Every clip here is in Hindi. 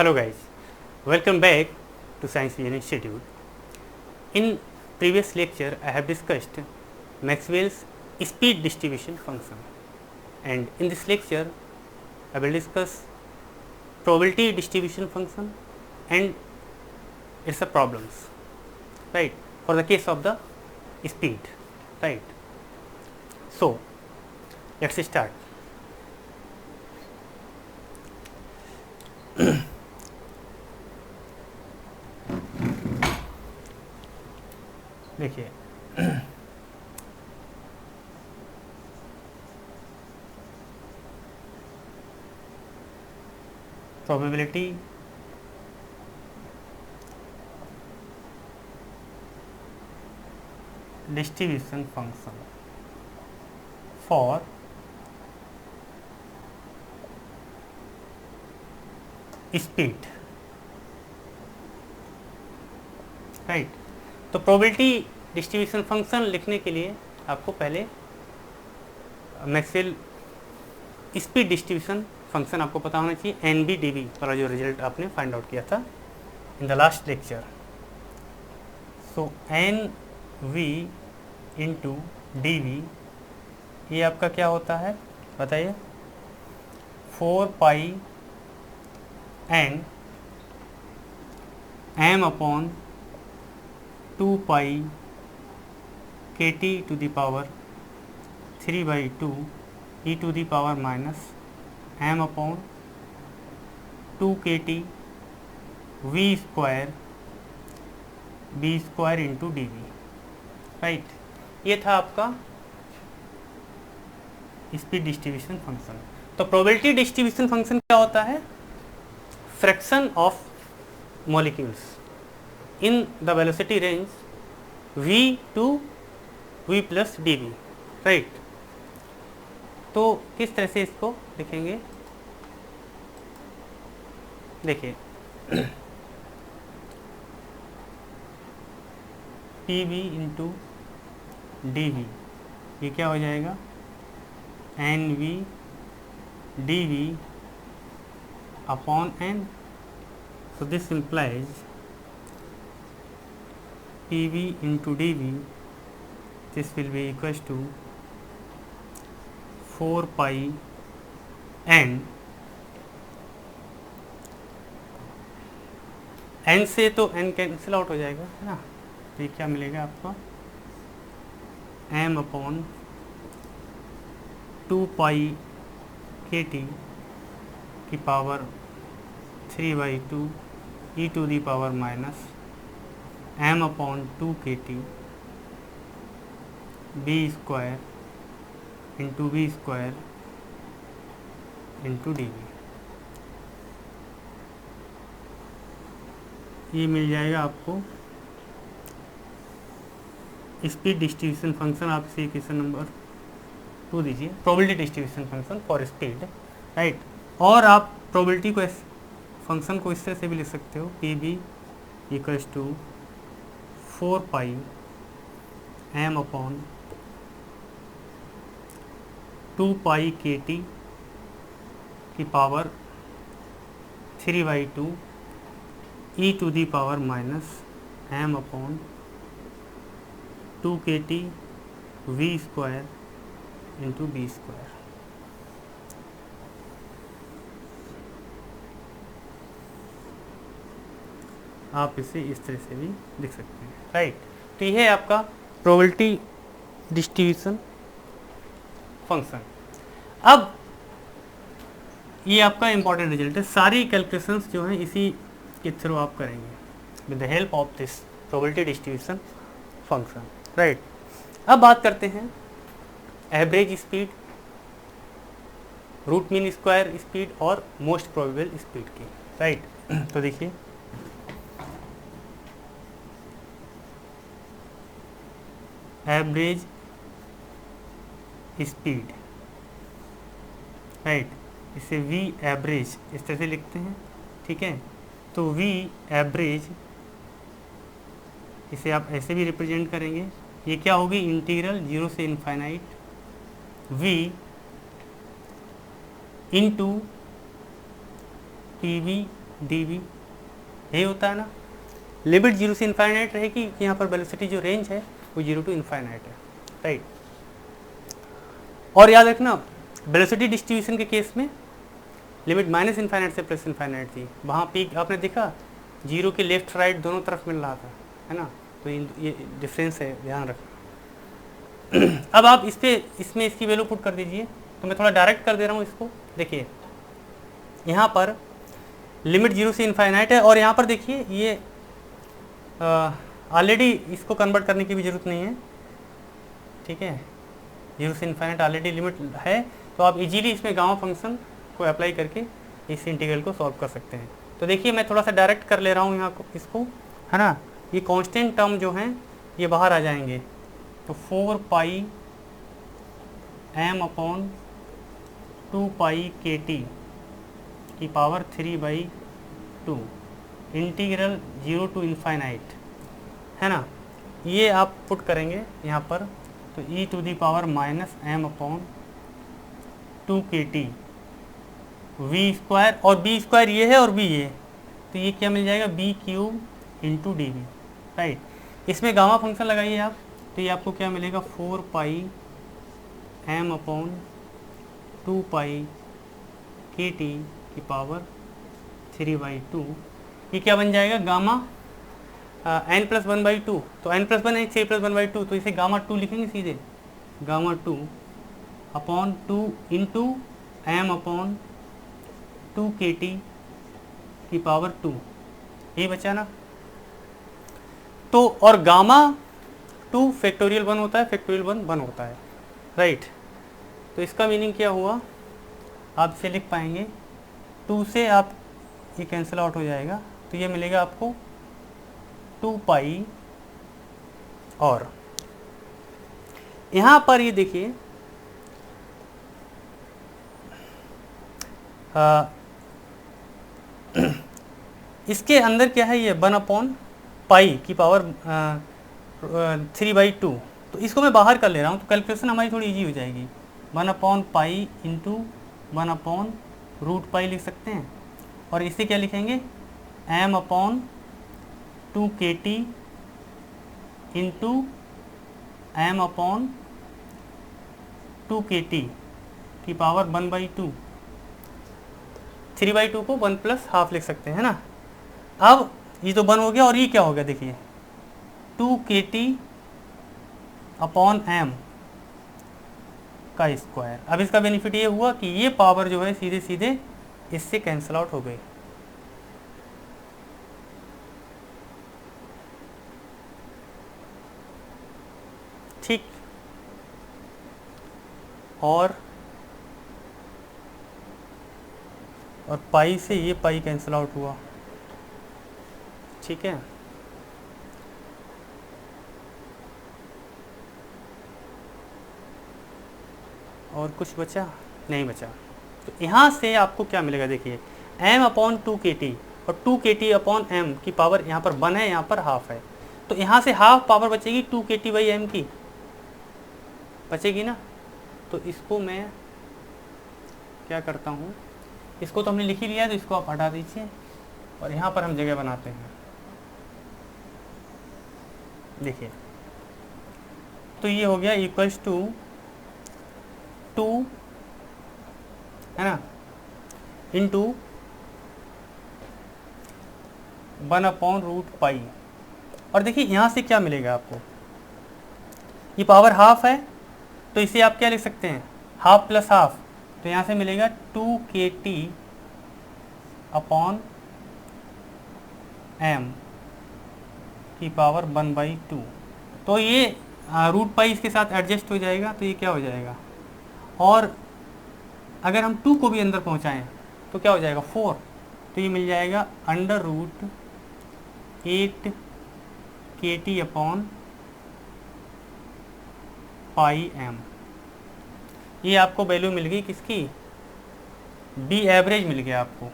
Hello guys, welcome back to Science Vision Institute. In previous lecture I have discussed Maxwell's speed distribution function, and in this lecture I will discuss probability distribution function and its problems, right, for the case of the speed, right. So let's start. देखिए probability distribution function for speed, right. तो प्रोबेबिलिटी डिस्ट्रीब्यूशन फंक्शन लिखने के लिए आपको पहले मैक्सवेल स्पीड डिस्ट्रीब्यूशन फंक्शन आपको पता होना चाहिए, एन बी डी वी वाला जो रिजल्ट आपने फाइंड आउट किया था in the last lecture. So N V into D V ये आपका क्या होता है बताइए. 4 pi N M upon 2 pi के T to the power 3/2 E to the power minus M upon 2 के T V square B square into D we, right. ये था आपका स्पीड डिस्ट्रीब्यूशन फंक्शन. तो प्रोबेबिलिटी डिस्ट्रीब्यूशन फंक्शन क्या होता है? Fraction of molecules in the velocity range v to v plus dv, right. तो किस तरह से इसको लिखेंगे देखिए. pv इंटू डी वी ये क्या हो जाएगा? N V D V upon N. So this implies PV into dV, this will be equals to 4 pi n. n से तो n कैंसिल आउट हो जाएगा, है ना. तो ये क्या मिलेगा आपको? m अपॉन 2 पाई के टी की power 3/2 E to the power minus M upon 2 के T B square into B square into D V. ये मिल जाएगा आपको स्पीड डिस्ट्रीब्यूशन फंक्शन. आप इसे इक्वेशन नंबर 2 दीजिए, probability distribution function for speed, right. और आप प्रोबेबिलिटी को फंक्शन को इस तरह से भी लिख सकते हो, P B equals to 4 pi M upon 2 pi के टी की power 3/2 E to the power minus M upon 2 के T V square into B square. आप इसे इस तरह से भी लिख सकते हैं, राइट. तो यह है आपका प्रोबेबिलिटी डिस्ट्रीब्यूशन फंक्शन. अब ये आपका इंपॉर्टेंट रिजल्ट है. सारी कैलकुलेशंस जो हैं इसी के थ्रू आप करेंगे with the help of this probability distribution function, right. अब बात करते हैं average speed, root mean square speed और मोस्ट प्रोबेबल स्पीड की, राइट. तो देखिए एवरेज स्पीड, राइट. इसे वी एवरेज इस तरह से लिखते हैं, ठीक है. तो वी एवरेज इसे आप ऐसे भी रिप्रेजेंट करेंगे. ये क्या होगी? इंटीग्रल 0 से infinite V into P V dv, यही होता है ना। लिमिट 0 से इन्फाइनाइट रहेगी कि यहाँ पर वेलोसिटी जो रेंज है वो 0 टू इन्फाइनाइट है, राइट। और याद रखना वेलोसिटी डिस्ट्रीब्यूशन के केस में लिमिट माइनस इन्फाइनाइट से प्लस इन्फाइनाइट थी, वहाँ पीक आपने देखा 0 के लेफ्ट राइट दोनों तरफ मिल रहा था, है ना। तो ये डिफरेंस है, ध्यान रखना। अब आप इसमें इसकी वैल्यू पुट कर दीजिए, तो मैं थोड़ा डायरेक्ट कर दे रहा हूँ इसको। देखिए यहाँ पर लिमिट 0 से इन्फाइनाइट है, और यहाँ पर देखिए ये ऑलरेडी इसको कन्वर्ट करने की भी ज़रूरत नहीं है, ठीक है। 0 से इन्फाइनाइट ऑलरेडी लिमिट है, तो आप इजीली इसमें गामा फंक्शन को अप्लाई करके इस इंटीग्रल को सॉल्व कर सकते हैं। तो देखिए मैं थोड़ा सा डायरेक्ट कर ले रहा हूँ यहाँ को, इसको, है ना। ये कांस्टेंट टर्म जो हैं ये बाहर आ जाएंगे, तो 4 pi m upon 2 pi KT की पावर 3/2 इंटीग्रल 0 टू इन्फाइनाइट, है ना। ये आप पुट करेंगे यहाँ पर, तो e to the power minus m upon 2 KT v square, और b स्क्वायर ये है और b ये, तो ये क्या मिल जाएगा b cube into D we, right. इसमें गामा फंक्शन लगाइए आप, तो ये आपको क्या मिलेगा 4 pi m upon 2 pi KT की पावर 3/2, ये क्या बन जाएगा गामा n प्लस 1/2, तो n प्लस 1 है 6 प्लस 1/2, तो इसे गामा 2 लिखेंगे सीधे, gamma 2 upon 2 into m upon 2 KT की पावर 2, ये बचा ना। तो और गामा 2 फैक्टोरियल 1 होता है, फैक्टोरियल 1 होता है, राइट। तो इसका मीनिंग क्या हुआ, आप इसे लिख पाएंगे 2 से आप ये कैंसिल आउट हो जाएगा, तो ये मिलेगा आपको 2 पाई, और यहाँ पर ये देखिए इसके अंदर क्या है, ये 1 अपॉन पाई की पावर 3/2, तो इसको मैं बाहर कर ले रहा हूँ, तो कैलकुलेशन हमारी थोड़ी इजी हो जाएगी। 1 upon pi into 1 upon root pi लिख सकते हैं, और इसे क्या लिखेंगे m upon 2 KT into m upon 2 KT की पावर 1/2, 3/2 को 1 प्लस हाफ लिख सकते हैं, है ना। अब ये तो 1 हो गया, और ये क्या हो गया देखिए 2 KT अपॉन m का स्क्वायर। अब इसका बेनिफिट ये हुआ कि ये पावर जो है सीधे सीधे इससे कैंसिल आउट हो गई, ठीक। और पाई से ये पाई कैंसिल आउट हुआ, ठीक है। और कुछ बचा नहीं बचा, तो यहाँ से आपको क्या मिलेगा देखिए m अपॉन 2 KT, और 2 KT अपॉन m की पावर यहाँ पर 1 है, यहाँ पर हाफ है, तो यहाँ से हाफ पावर बचेगी 2 KT/m की बचेगी ना। तो इसको मैं क्या करता हूँ, इसको तो हमने लिख ही लिया है, तो इसको आप हटा दीजिए, और यहाँ पर हम जगह बनाते हैं, देखिए। तो ये हो गया इक्वल्स टू 2, है ना, इंटू 1 अपॉन रूट पाई, और देखिए यहाँ से क्या मिलेगा आपको, ये पावर हाफ है, तो इसे आप क्या लिख सकते हैं हाफ प्लस हाफ, तो यहाँ से मिलेगा 2 KT अपॉन m की पावर 1/2, तो ये रूट पाई इसके साथ एडजस्ट हो जाएगा, तो ये क्या हो जाएगा, और अगर हम 2 को भी अंदर पहुँचाएँ तो क्या हो जाएगा 4, तो ये मिल जाएगा under root 8 KT upon pi m। ये आपको वैल्यू मिल गई किसकी, b एवरेज मिल गया आपको,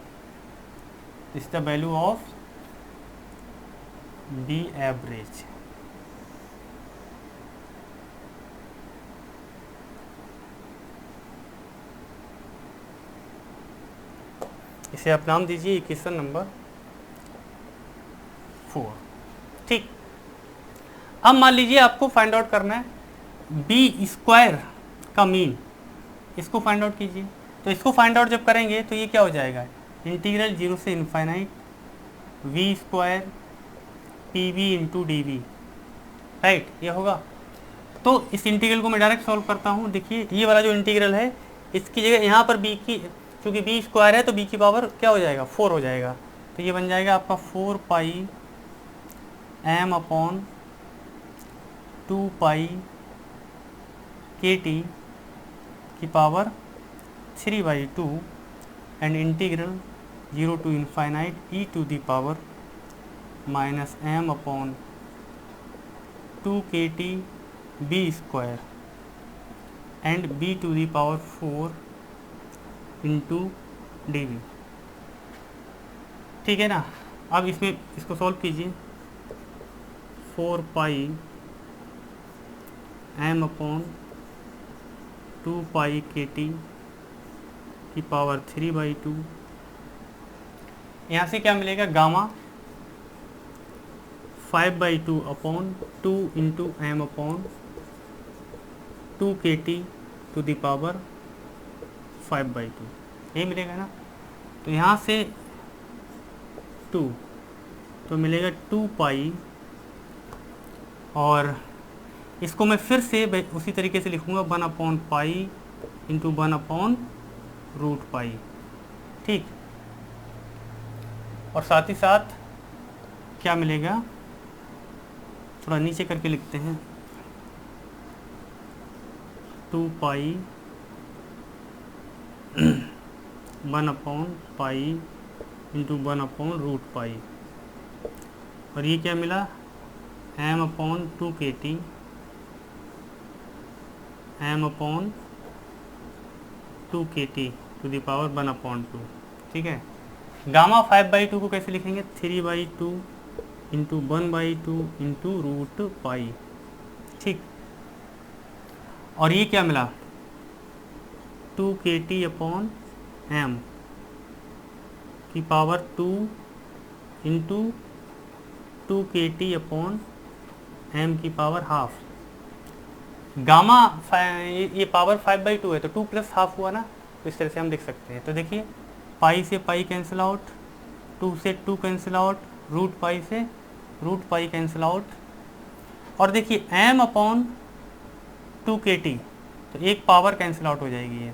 इस the value of b average. इसे आप नाम दीजिए इक्वेशन नंबर 4। ठीक, अब मान लीजिए आपको फाइंड आउट करना है बी स्क्वायर का मीन, इसको फाइंड आउट कीजिए। तो इसको फाइंड आउट जब करेंगे तो ये क्या हो जाएगा, इंटीग्रल 0 से infinite v square p v into D we, right, ये होगा। तो इस इंटीग्रल को मैं डायरेक्ट सॉल्व करता हूँ। देखिए ये वाला जो इंटीग्रल है इसकी जगह यहाँ पर बी की, क्योंकि बी स्क्वायर है तो बी की पावर क्या हो जाएगा, 4 हो जाएगा। तो ये बन जाएगा आपका 4 पाई एम अपॉन 2 पाई के टी की power 3/2 and integral 0 to infinite e to the power minus M upon 2 के T B square and b to the power 4 into D v. ठीक है ना। अब इसमें इसको सॉल्व कीजिए, 4 पाई एम अपॉन 2 पाई के टी की पावर 3/2। यहाँ से क्या मिलेगा, gamma 5/2 upon 2 into m upon 2 के टी टू दी पावर 5/2, यही मिलेगा ना। तो यहाँ से 2 तो मिलेगा 2 पाई, और इसको मैं फिर से उसी तरीके से लिखूँगा 1 upon pi into 1 upon root pi. ठीक, और साथ ही साथ क्या मिलेगा, थोड़ा नीचे करके लिखते हैं, 2 pi 1 upon pi into 1 upon root pi, और ये क्या मिला, एम अपॉन 2 के टी एम अपॉन 2 के T to the power 1 upon 2। ठीक है, गामा 5/2 को कैसे लिखेंगे, 3/2 इंटू 1/2 इंटू रूट पाई। ठीक, और ये क्या मिला, 2 के टी अपॉन एम की पावर 2 इंटू 2 के टी अपॉन एम की पावर हाफ। गामा ये पावर 5/2 है तो 2 प्लस हाफ हुआ ना, तो इस तरह से हम लिख सकते हैं। तो देखिए पाई से पाई कैंसिल आउट, 2 से 2 कैंसिल आउट, रूट पाई से रूट पाई कैंसिल आउट, और देखिए एम अपॉन 2 के टी, तो एक पावर कैंसिल आउट हो जाएगी ये,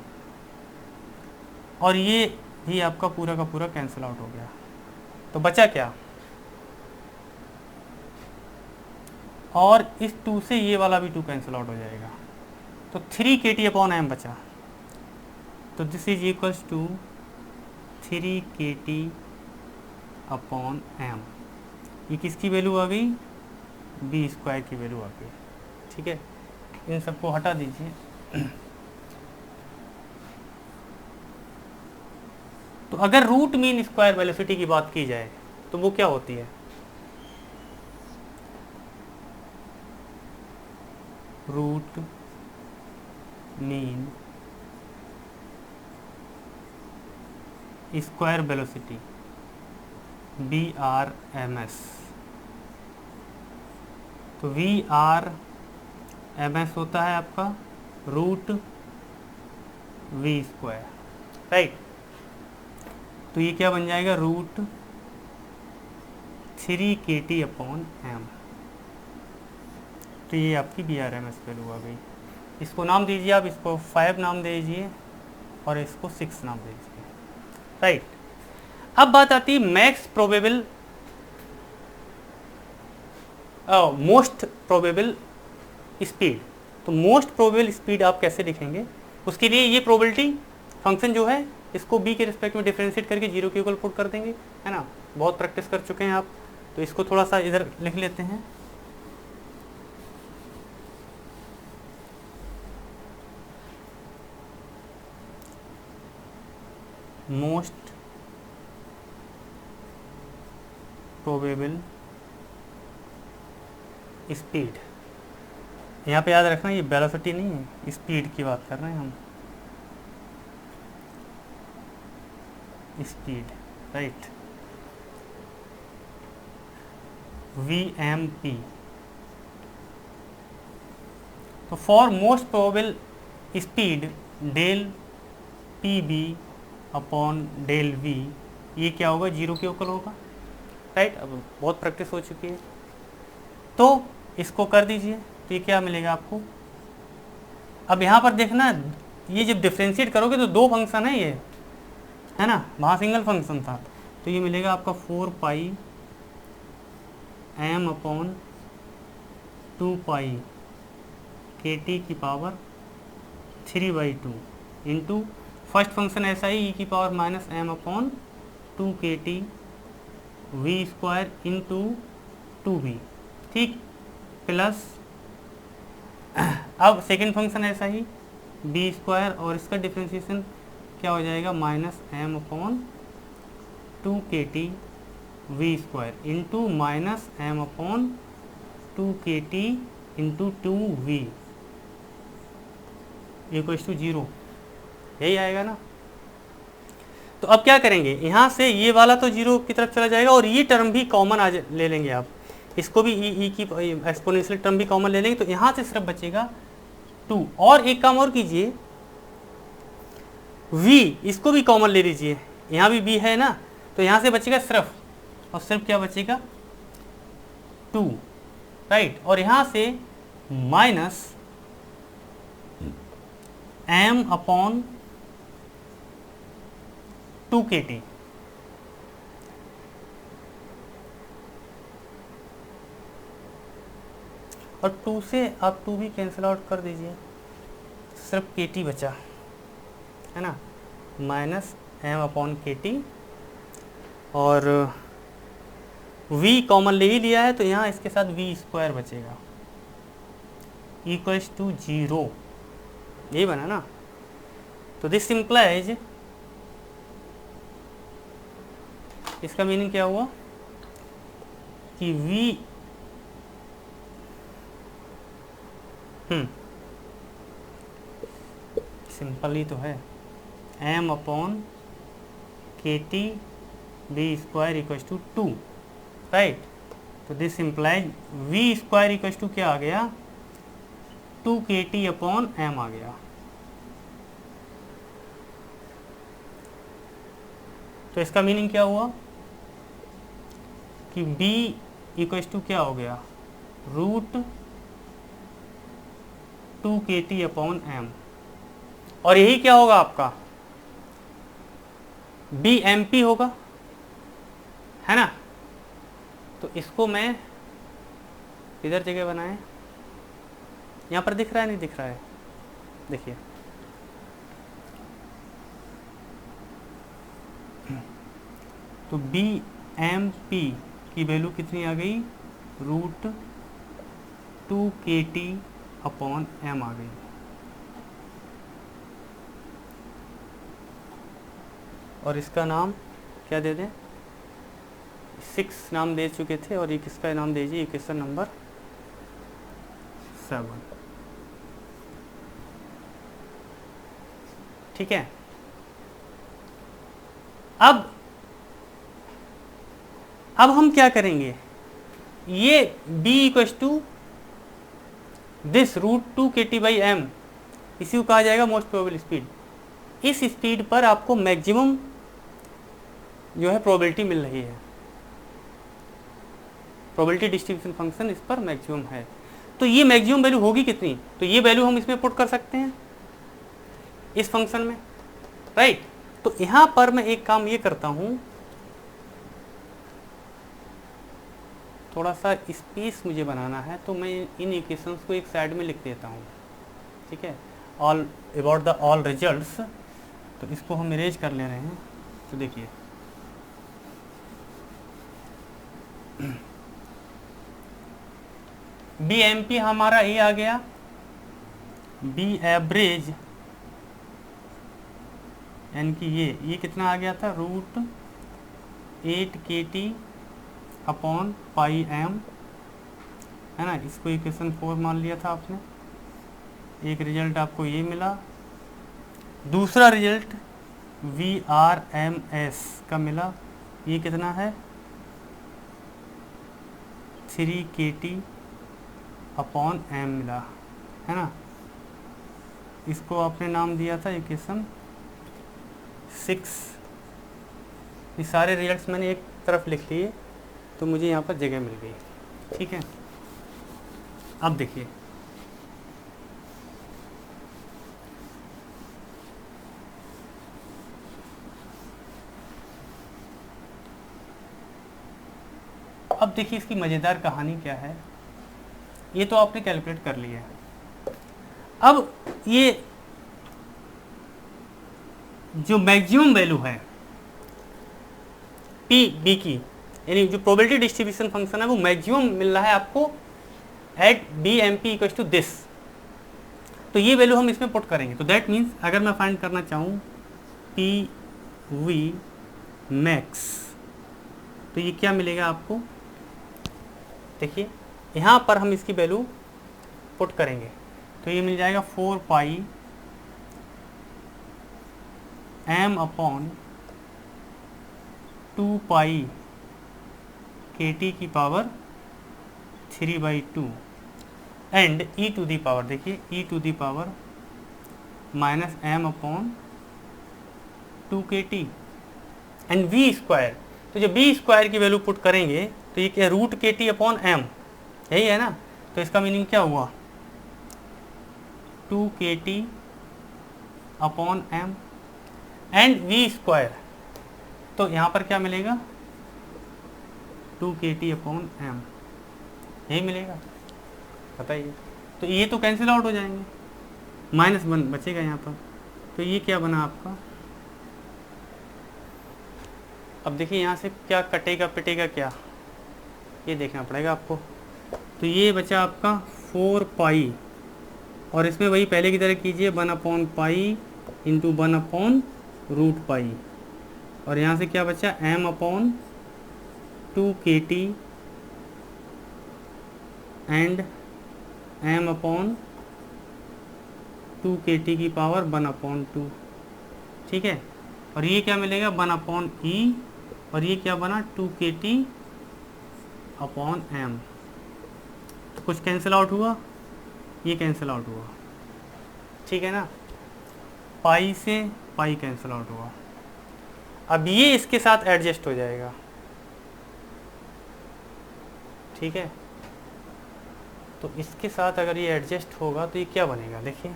और ये भी आपका पूरा का पूरा कैंसिल आउट हो गया। तो बचा क्या, और इस 2 से ये वाला भी 2 कैंसिल आउट हो जाएगा, तो 3 के टी अपॉन एम बचा। तो दिस इज इक्वल्स टू 3 के टी अपॉन एम। ये किसकी वैल्यू आ गई, बी स्क्वायर की वैल्यू आ गई। ठीक है, इन सबको हटा दीजिए। तो अगर रूट मीन स्क्वायर वेलोसिटी की बात की जाए तो वो क्या होती है, root mean square velocity BRMS। तो VRMS होता है आपका रूट वी स्क्वायर, राइट। तो ये क्या बन जाएगा, रूट 3 के टी अपॉन एम। तो ये आपकी BRMS वैल्यू आ गई। इसको नाम दीजिए आप, इसको 5 नाम दे दीजिए और इसको 6 नाम दे दीजिए, राइट। अब बात आती है max probable most probable speed. तो मोस्ट प्रोबेबल स्पीड आप कैसे लिखेंगे, उसके लिए ये प्रोबेबिलिटी फंक्शन जो है इसको b के रिस्पेक्ट में डिफरेंशिएट करके 0 के इक्वल पुट कर देंगे, है ना। बहुत प्रैक्टिस कर चुके हैं आप, तो इसको थोड़ा सा इधर लिख लेते हैं। मोस्ट प्रोबेबल स्पीड, यहाँ पे याद रखना ये वेलोसिटी नहीं है, स्पीड की बात कर रहे हैं हम। Speed, right, VMP। तो for most probable speed del PB upon del V, ये क्या होगा, 0 के इक्वल होगा, राइट। अब बहुत प्रैक्टिस हो चुकी है, तो इसको कर दीजिए, तो ये क्या मिलेगा आपको। अब यहाँ पर देखना, ये जब डिफ्रेंशिएट करोगे तो दो फंक्शन है ये, है ना, वहाँ सिंगल फंक्शन था, तो ये मिलेगा आपका 4 pi m upon 2 pi KT की पावर 3/2 इंटू फर्स्ट फंक्शन ऐसा ही, e की power minus m upon 2 KT V square into 2B, ठीक, प्लस अब सेकेंड फंक्शन ऐसा ही b स्क्वायर, और इसका डिफ्रेंशिएशन क्या हो जाएगा, minus m upon 2 KT V square into minus m upon 2 KT into 2V equals to 0, यही आएगा ना। तो अब क्या करेंगे, यहाँ से ये वाला तो 0 की तरफ चला जाएगा, और ये टर्म भी कॉमन ले लेंगे आप, इसको भी ई की एक्सपोनेंशियल टर्म भी कॉमन ले लेंगे, तो यहाँ से सिर्फ बचेगा 2। और एक काम और कीजिए, v इसको भी कॉमन ले लीजिए, यहाँ भी b है ना, तो यहाँ से बचेगा सिर्फ, और सिर्फ क्या बचेगा 2, राइट, और यहाँ से माइनस m अपॉन 2 KT, और 2 से आप 2 भी कैंसिल आउट कर दीजिए, सिर्फ KT बचा, है ना, माइनस m अपॉन KT, और v कॉमन ले ही लिया है, तो यहाँ इसके साथ v स्क्वायर बचेगा इक्वल्स टू 0, यही बना ना। तो दिस इम्प्लाइज, इसका मीनिंग क्या हुआ कि v सिंपल ही तो है, m upon KT V square equals to 2, right. तो this implies v square equals to क्या आ गया, 2 KT अपॉन m आ गया। तो इसका मीनिंग क्या हुआ कि b इक्वल्स टू क्या हो गया, रूट 2 KT अपॉन m, और यही क्या होगा आपका BMP होगा, है ना। तो इसको मैं इधर जगह बनाए, यहाँ पर दिख रहा है, नहीं दिख रहा है, देखिए, तो BMP की वैल्यू कितनी आ गई, रूट 2 KT अपॉन m आ गई, और इसका नाम क्या दे दें, 6 नाम दे चुके थे, और एक इसका नाम दे दीजिए इक्वेशन नंबर 7, ठीक है। अब हम क्या करेंगे, ये b equals to this root 2 KT by m, इसी को कहा जाएगा मोस्ट प्रोबेबल स्पीड। इस स्पीड पर आपको मैक्सिमम जो है प्रोबेबिलिटी मिल रही है, प्रोबेबिलिटी डिस्ट्रीब्यूशन फंक्शन इस पर मैक्सिमम है। तो ये मैक्सिमम वैल्यू होगी कितनी, तो ये वैल्यू हम इसमें पुट कर सकते हैं इस फंक्शन में, राइट। तो यहाँ पर मैं एक काम ये करता हूँ, थोड़ा सा स्पेस मुझे बनाना है, तो मैं इन इक्वेशंस को एक साइड में लिख देता हूँ, ठीक है, all about the all results, तो इसको हम इरेज कर ले रहे हैं। तो देखिए BMP हमारा ये आ गया, B एवरेज यानी कि ये कितना आ गया था, root 8 KT upon pi m, है ना, इसको इक्वेशन 4 मान लिया था आपने। एक रिजल्ट आपको ये मिला, दूसरा रिजल्ट VRMS का मिला, ये कितना है 3 kT अपॉन m मिला, है ना। इसको आपने नाम दिया था इक्वेशन 6। ये सारे रिजल्ट्स मैंने एक तरफ लिख लिए तो मुझे यहाँ पर जगह मिल गई, ठीक है। अब देखिए इसकी मज़ेदार कहानी क्या है। ये तो आपने कैलकुलेट कर लिया है। अब ये जो मैक्सिमम वैल्यू है पी बी की, यानी जो प्रोबेबिलिटी डिस्ट्रीब्यूशन फंक्शन है वो मैक्सिमम मिल रहा है आपको at b m p equal to this, तो ये वैल्यू हम इसमें पुट करेंगे। तो दैट मीन्स अगर मैं फाइंड करना चाहूँ पी वी मैक्स, तो ये क्या मिलेगा आपको, देखिए यहाँ पर हम इसकी वैल्यू पुट करेंगे तो ये मिल जाएगा 4 pi m upon 2 pi kt की power 3/2 and e to the power, देखिए e to the power minus m upon 2 kt and v square. तो जब v स्क्वायर की वैल्यू पुट करेंगे तो ये क्या रूट kt अपॉन m, यही है ना। तो इसका मीनिंग क्या हुआ 2 kt upon m and v square, तो यहाँ पर क्या मिलेगा 2 kt अपॉन m, यही मिलेगा, बताइए। तो ये तो कैंसिल आउट हो जाएंगे, -1 बचेगा यहाँ पर। तो ये क्या बना आपका, अब देखिए यहाँ से क्या कटेगा पिटेगा क्या, ये देखना पड़ेगा आपको। तो ये बचा आपका 4 पाई और इसमें वही पहले की तरह कीजिए 1 upon pi into 1 upon root pi, और यहाँ से क्या बचा m upon 2 kt and m upon 2 kt की पावर 1 अपॉन 2, ठीक है। और ये क्या मिलेगा 1 अपॉन e, और ये क्या बना 2 kt अपॉन m। तो कुछ कैंसिल आउट हुआ, ये कैंसिल आउट हुआ, ठीक है ना, पाई से पाई कैंसिल आउट हुआ। अब ये इसके साथ एडजस्ट हो जाएगा, ठीक है। तो इसके साथ अगर ये एडजस्ट होगा तो ये क्या बनेगा, देखिए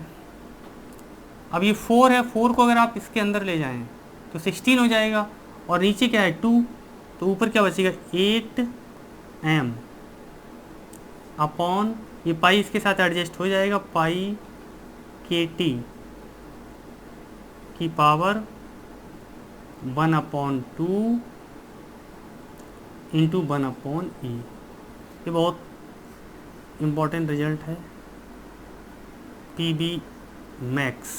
अब ये 4 है, 4 को अगर आप इसके अंदर ले जाएं तो 16 हो जाएगा, और नीचे क्या है 2, तो ऊपर क्या बचेगा 8m अपॉन, ये पाई इसके साथ एडजस्ट हो जाएगा, पाई kt की power 1 upon 2 into 1 upon e। ये बहुत इम्पॉर्टेंट रिजल्ट है, पी बी मैक्स।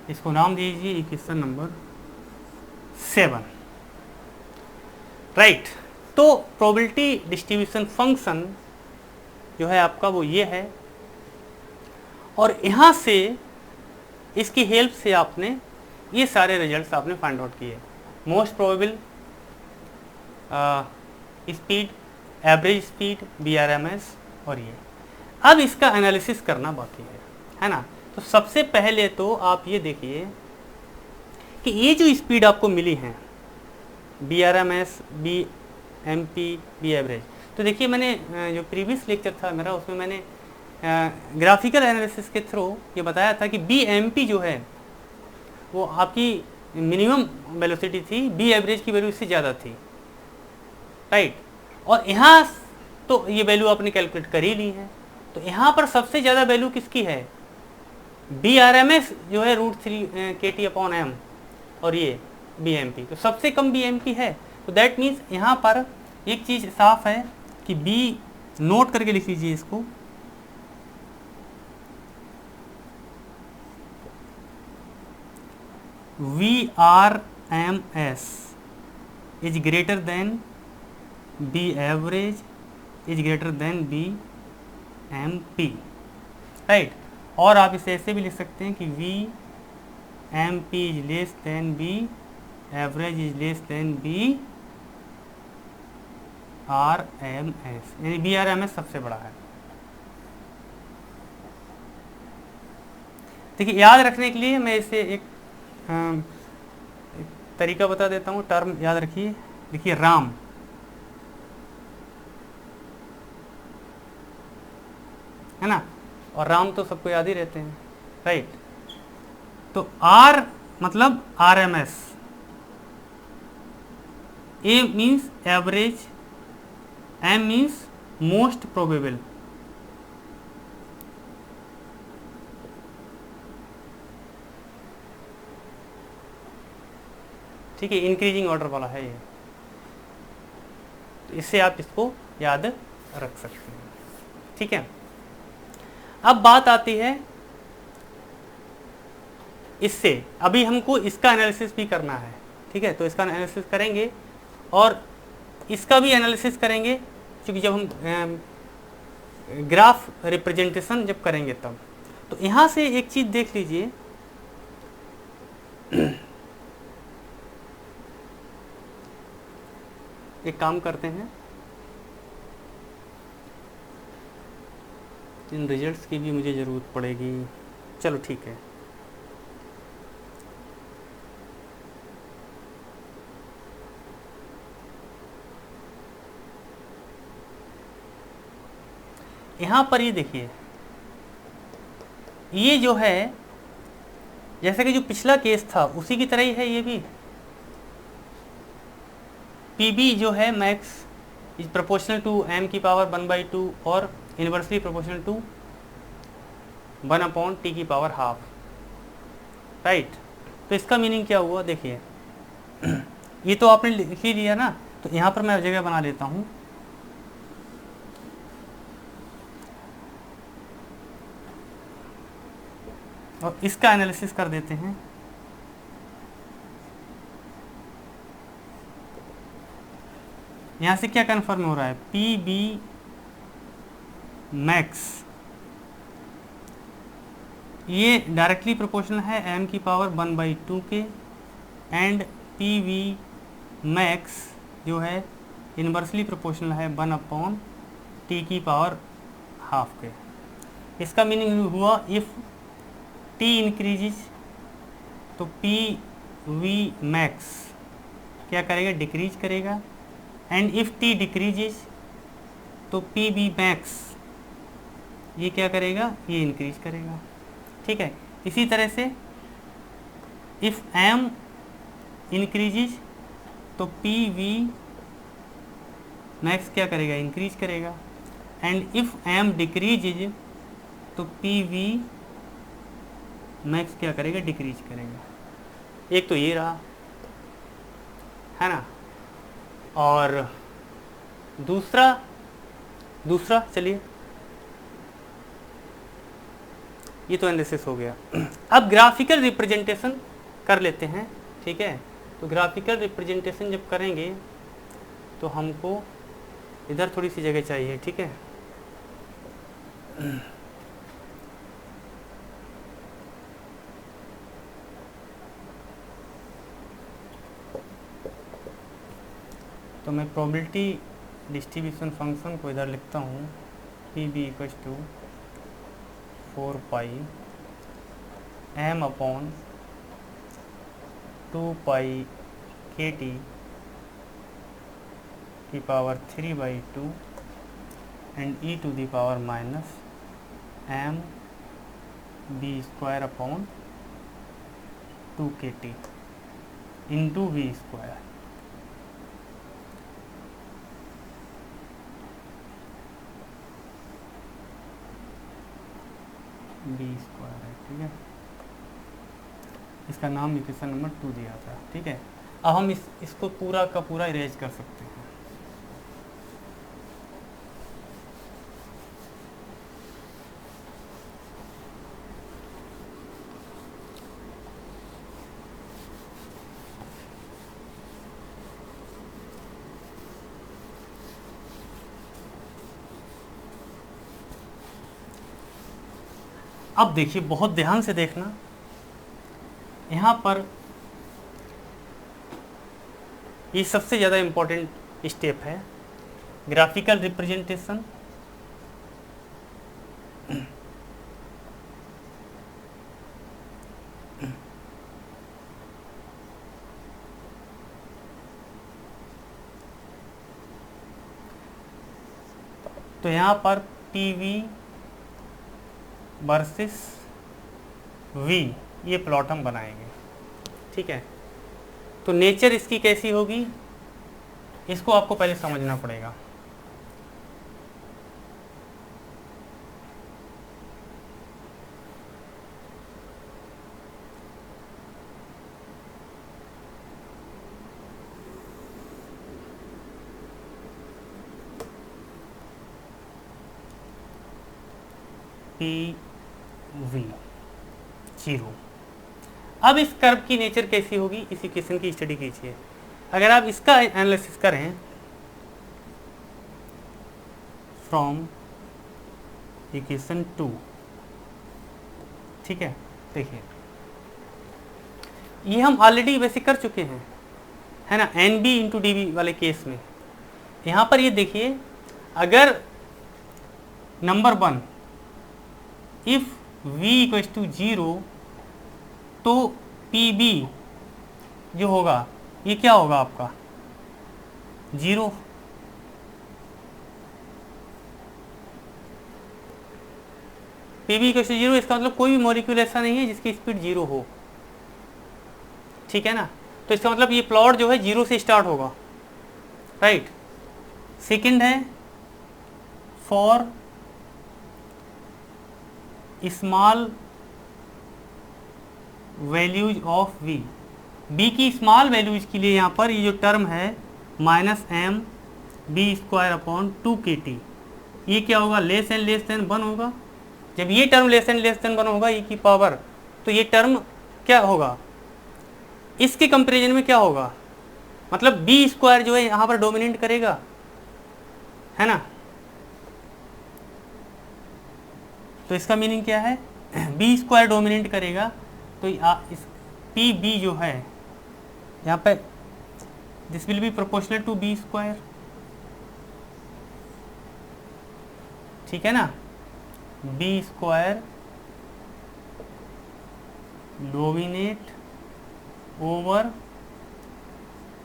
इसको नाम दीजिए इक्वेशन नंबर 7, राइट। तो प्रोबेबिलिटी डिस्ट्रीब्यूशन फंक्शन जो है आपका वो ये है, और यहाँ से इसकी हेल्प से आपने ये सारे रिजल्ट्स आपने फाइंड आउट किए, most probable speed, average speed, BRMS, और ये अब इसका एनालिसिस करना बाकी है ना। तो सबसे पहले तो आप ये देखिए कि ये जो स्पीड आपको मिली है BRMS, BMP, B एवरेज, तो देखिए मैंने जो प्रीवियस लेक्चर था मेरा उसमें मैंने ग्राफिकल एनालिसिस के थ्रू ये बताया था कि BMP जो है वो आपकी मिनिमम वेलोसिटी थी, B एवरेज की वैल्यू इससे ज़्यादा थी, राइट। और यहाँ तो ये वैल्यू आपने कैलकुलेट कर ही ली है, तो यहाँ पर सबसे ज़्यादा वैल्यू किसकी है BRMS जो है √3 kt अपॉन m, और ये BMP तो सबसे कम BMP है। तो दैट मीन्स यहाँ पर एक चीज़ साफ है कि B, नोट करके लिख लीजिए इसको, VRMS is greater than B average is greater than B m p, right. और आप इसे ऐसे भी लिख सकते हैं कि v m p is less than b, average is less than b r M s, यानी बी आर एम एस सबसे बड़ा है। देखिए याद रखने के लिए मैं इसे एक तरीका बता देता हूँ, टर्म याद रखिए। देखिए राम, है ना, और राम तो सबको याद ही रहते हैं, राइट। तो आर मतलब R M S, A means average, M means most probable. ठीक है, इंक्रीजिंग ऑर्डर वाला है ये, तो इससे आप इसको याद रख सकते हैं। ठीक है, अब बात आती है इससे, अभी हमको इसका एनालिसिस भी करना है। ठीक है, तो इसका एनालिसिस करेंगे और इसका भी एनालिसिस करेंगे, क्योंकि जब हम ग्राफ रिप्रेजेंटेशन जब करेंगे तब। तो यहाँ से एक चीज़ देख लीजिए, एक काम करते हैं, इन रिजल्ट्स की भी मुझे ज़रूरत पड़ेगी। चलो ठीक है, यहाँ पर ये देखिए, ये जो है जैसे कि जो पिछला केस था उसी की तरह ही है ये भी। पीबी जो है max is proportional to m की पावर 1/2 और इनवर्सली प्रोपोर्शनल टू 1/t की पावर हाफ, राइट। तो इसका मीनिंग क्या हुआ, देखिए ये तो आपने लिख ही लिया ना, तो यहाँ पर मैं जगह बना लेता हूँ। और इसका एनालिसिस कर देते हैं। यहाँ से क्या कन्फर्म हो रहा है, पी बी मैक्स ये डायरेक्टली प्रोपोर्शनल है एम की पावर 1/2 के, एंड पी वी मैक्स जो है इनवर्सली प्रोपोर्शनल है 1/t की पावर हाफ के। इसका मीनिंग हुआ इफ़ t इंक्रीजेज तो पी वी मैक्स क्या करेगा, डिक्रीज करेगा, एंड इफ t डिक्रीजेज तो पी बी मैक्स ये क्या करेगा, ये इंक्रीज करेगा। ठीक है, इसी तरह से इफ m इंक्रीजेज तो पी वी मैक्स क्या करेगा, इंक्रीज करेगा, एंड इफ m डिक्रीजेज तो पी वी मैक्स क्या करेगा, डिक्रीज करेगा। एक तो ये रहा, है ना। और दूसरा चलिए, ये तो एनालिसिस हो गया। अब ग्राफिकल रिप्रेजेंटेशन कर लेते हैं। ठीक है, तो ग्राफिकल रिप्रेजेंटेशन जब करेंगे तो हमको इधर थोड़ी सी जगह चाहिए। ठीक है, तो मैं प्रोबेबिलिटी डिस्ट्रीब्यूशन फंक्शन को इधर लिखता हूँ, p B equals to 4 pi m upon 2 pi के टी की power 3/2 and e to the power minus m b square upon 2 के T into v square. B square है। ठीक है, इसका नाम इक्वेशन नंबर 2 दिया था। ठीक है, अब हम इसको पूरा का पूरा इरेज कर सकते हैं। अब देखिए, बहुत ध्यान से देखना, यहाँ पर ये सबसे ज़्यादा इम्पोर्टेंट स्टेप है, ग्राफिकल रिप्रेजेंटेशन। तो यहाँ पर PV वर्सेस V ये प्लॉट हम बनाएंगे, ठीक है। तो नेचर इसकी कैसी होगी, इसको आपको पहले समझना पड़ेगा। PV 0। अब इस कर्व की नेचर कैसी होगी, इस इक्वेशन की स्टडी कीजिए। अगर आप इसका एनालिसिस करें फ्रॉम इक्वेशन 2, ठीक है, देखिए ये हम ऑलरेडी वैसे कर चुके हैं, है ना, NB इंटू DB वाले केस में। यहाँ पर ये देखिए, अगर नंबर 1 इफ V इक्वल्स टू 0 तो PB जो होगा ये क्या होगा आपका 0। PB इक्वल्स टू 0, इसका मतलब कोई भी मॉलिक्यूल ऐसा नहीं है जिसकी स्पीड 0 हो, ठीक है ना। तो इसका मतलब ये प्लॉट जो है 0 से स्टार्ट होगा, राइट। सेकंड है for small values of V, B की स्मॉल वैल्यूज के लिए यहाँ पर ये जो टर्म है -mB²/2kT, ये क्या होगा, लेस देन 1 होगा। जब ये टर्म लेस देन 1 होगा e की पावर, तो ये टर्म क्या होगा, इसके कंपेरिजन में क्या होगा, मतलब B² जो है यहाँ पर डोमिनेट करेगा, है ना। तो इसका मीनिंग क्या है, B² डोमिनेट करेगा, तो इस PB जो है यहाँ पे this will be proportional to B², ठीक है ना। B² dominate over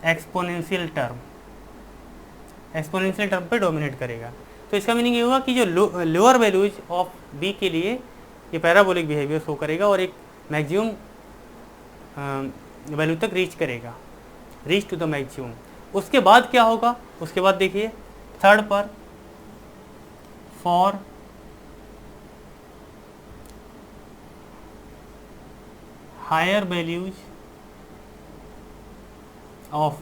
exponential term पे डोमिनेट करेगा। तो इसका मीनिंग ये होगा कि जो लोअर वैल्यूज ऑफ B के लिए ये पैराबोलिक बिहेवियर शो करेगा और एक मैक्सिमम वैल्यू तक रीच करेगा, रीच टू द मैक्सिमम। उसके बाद क्या होगा, उसके बाद देखिए थर्ड पर for higher values of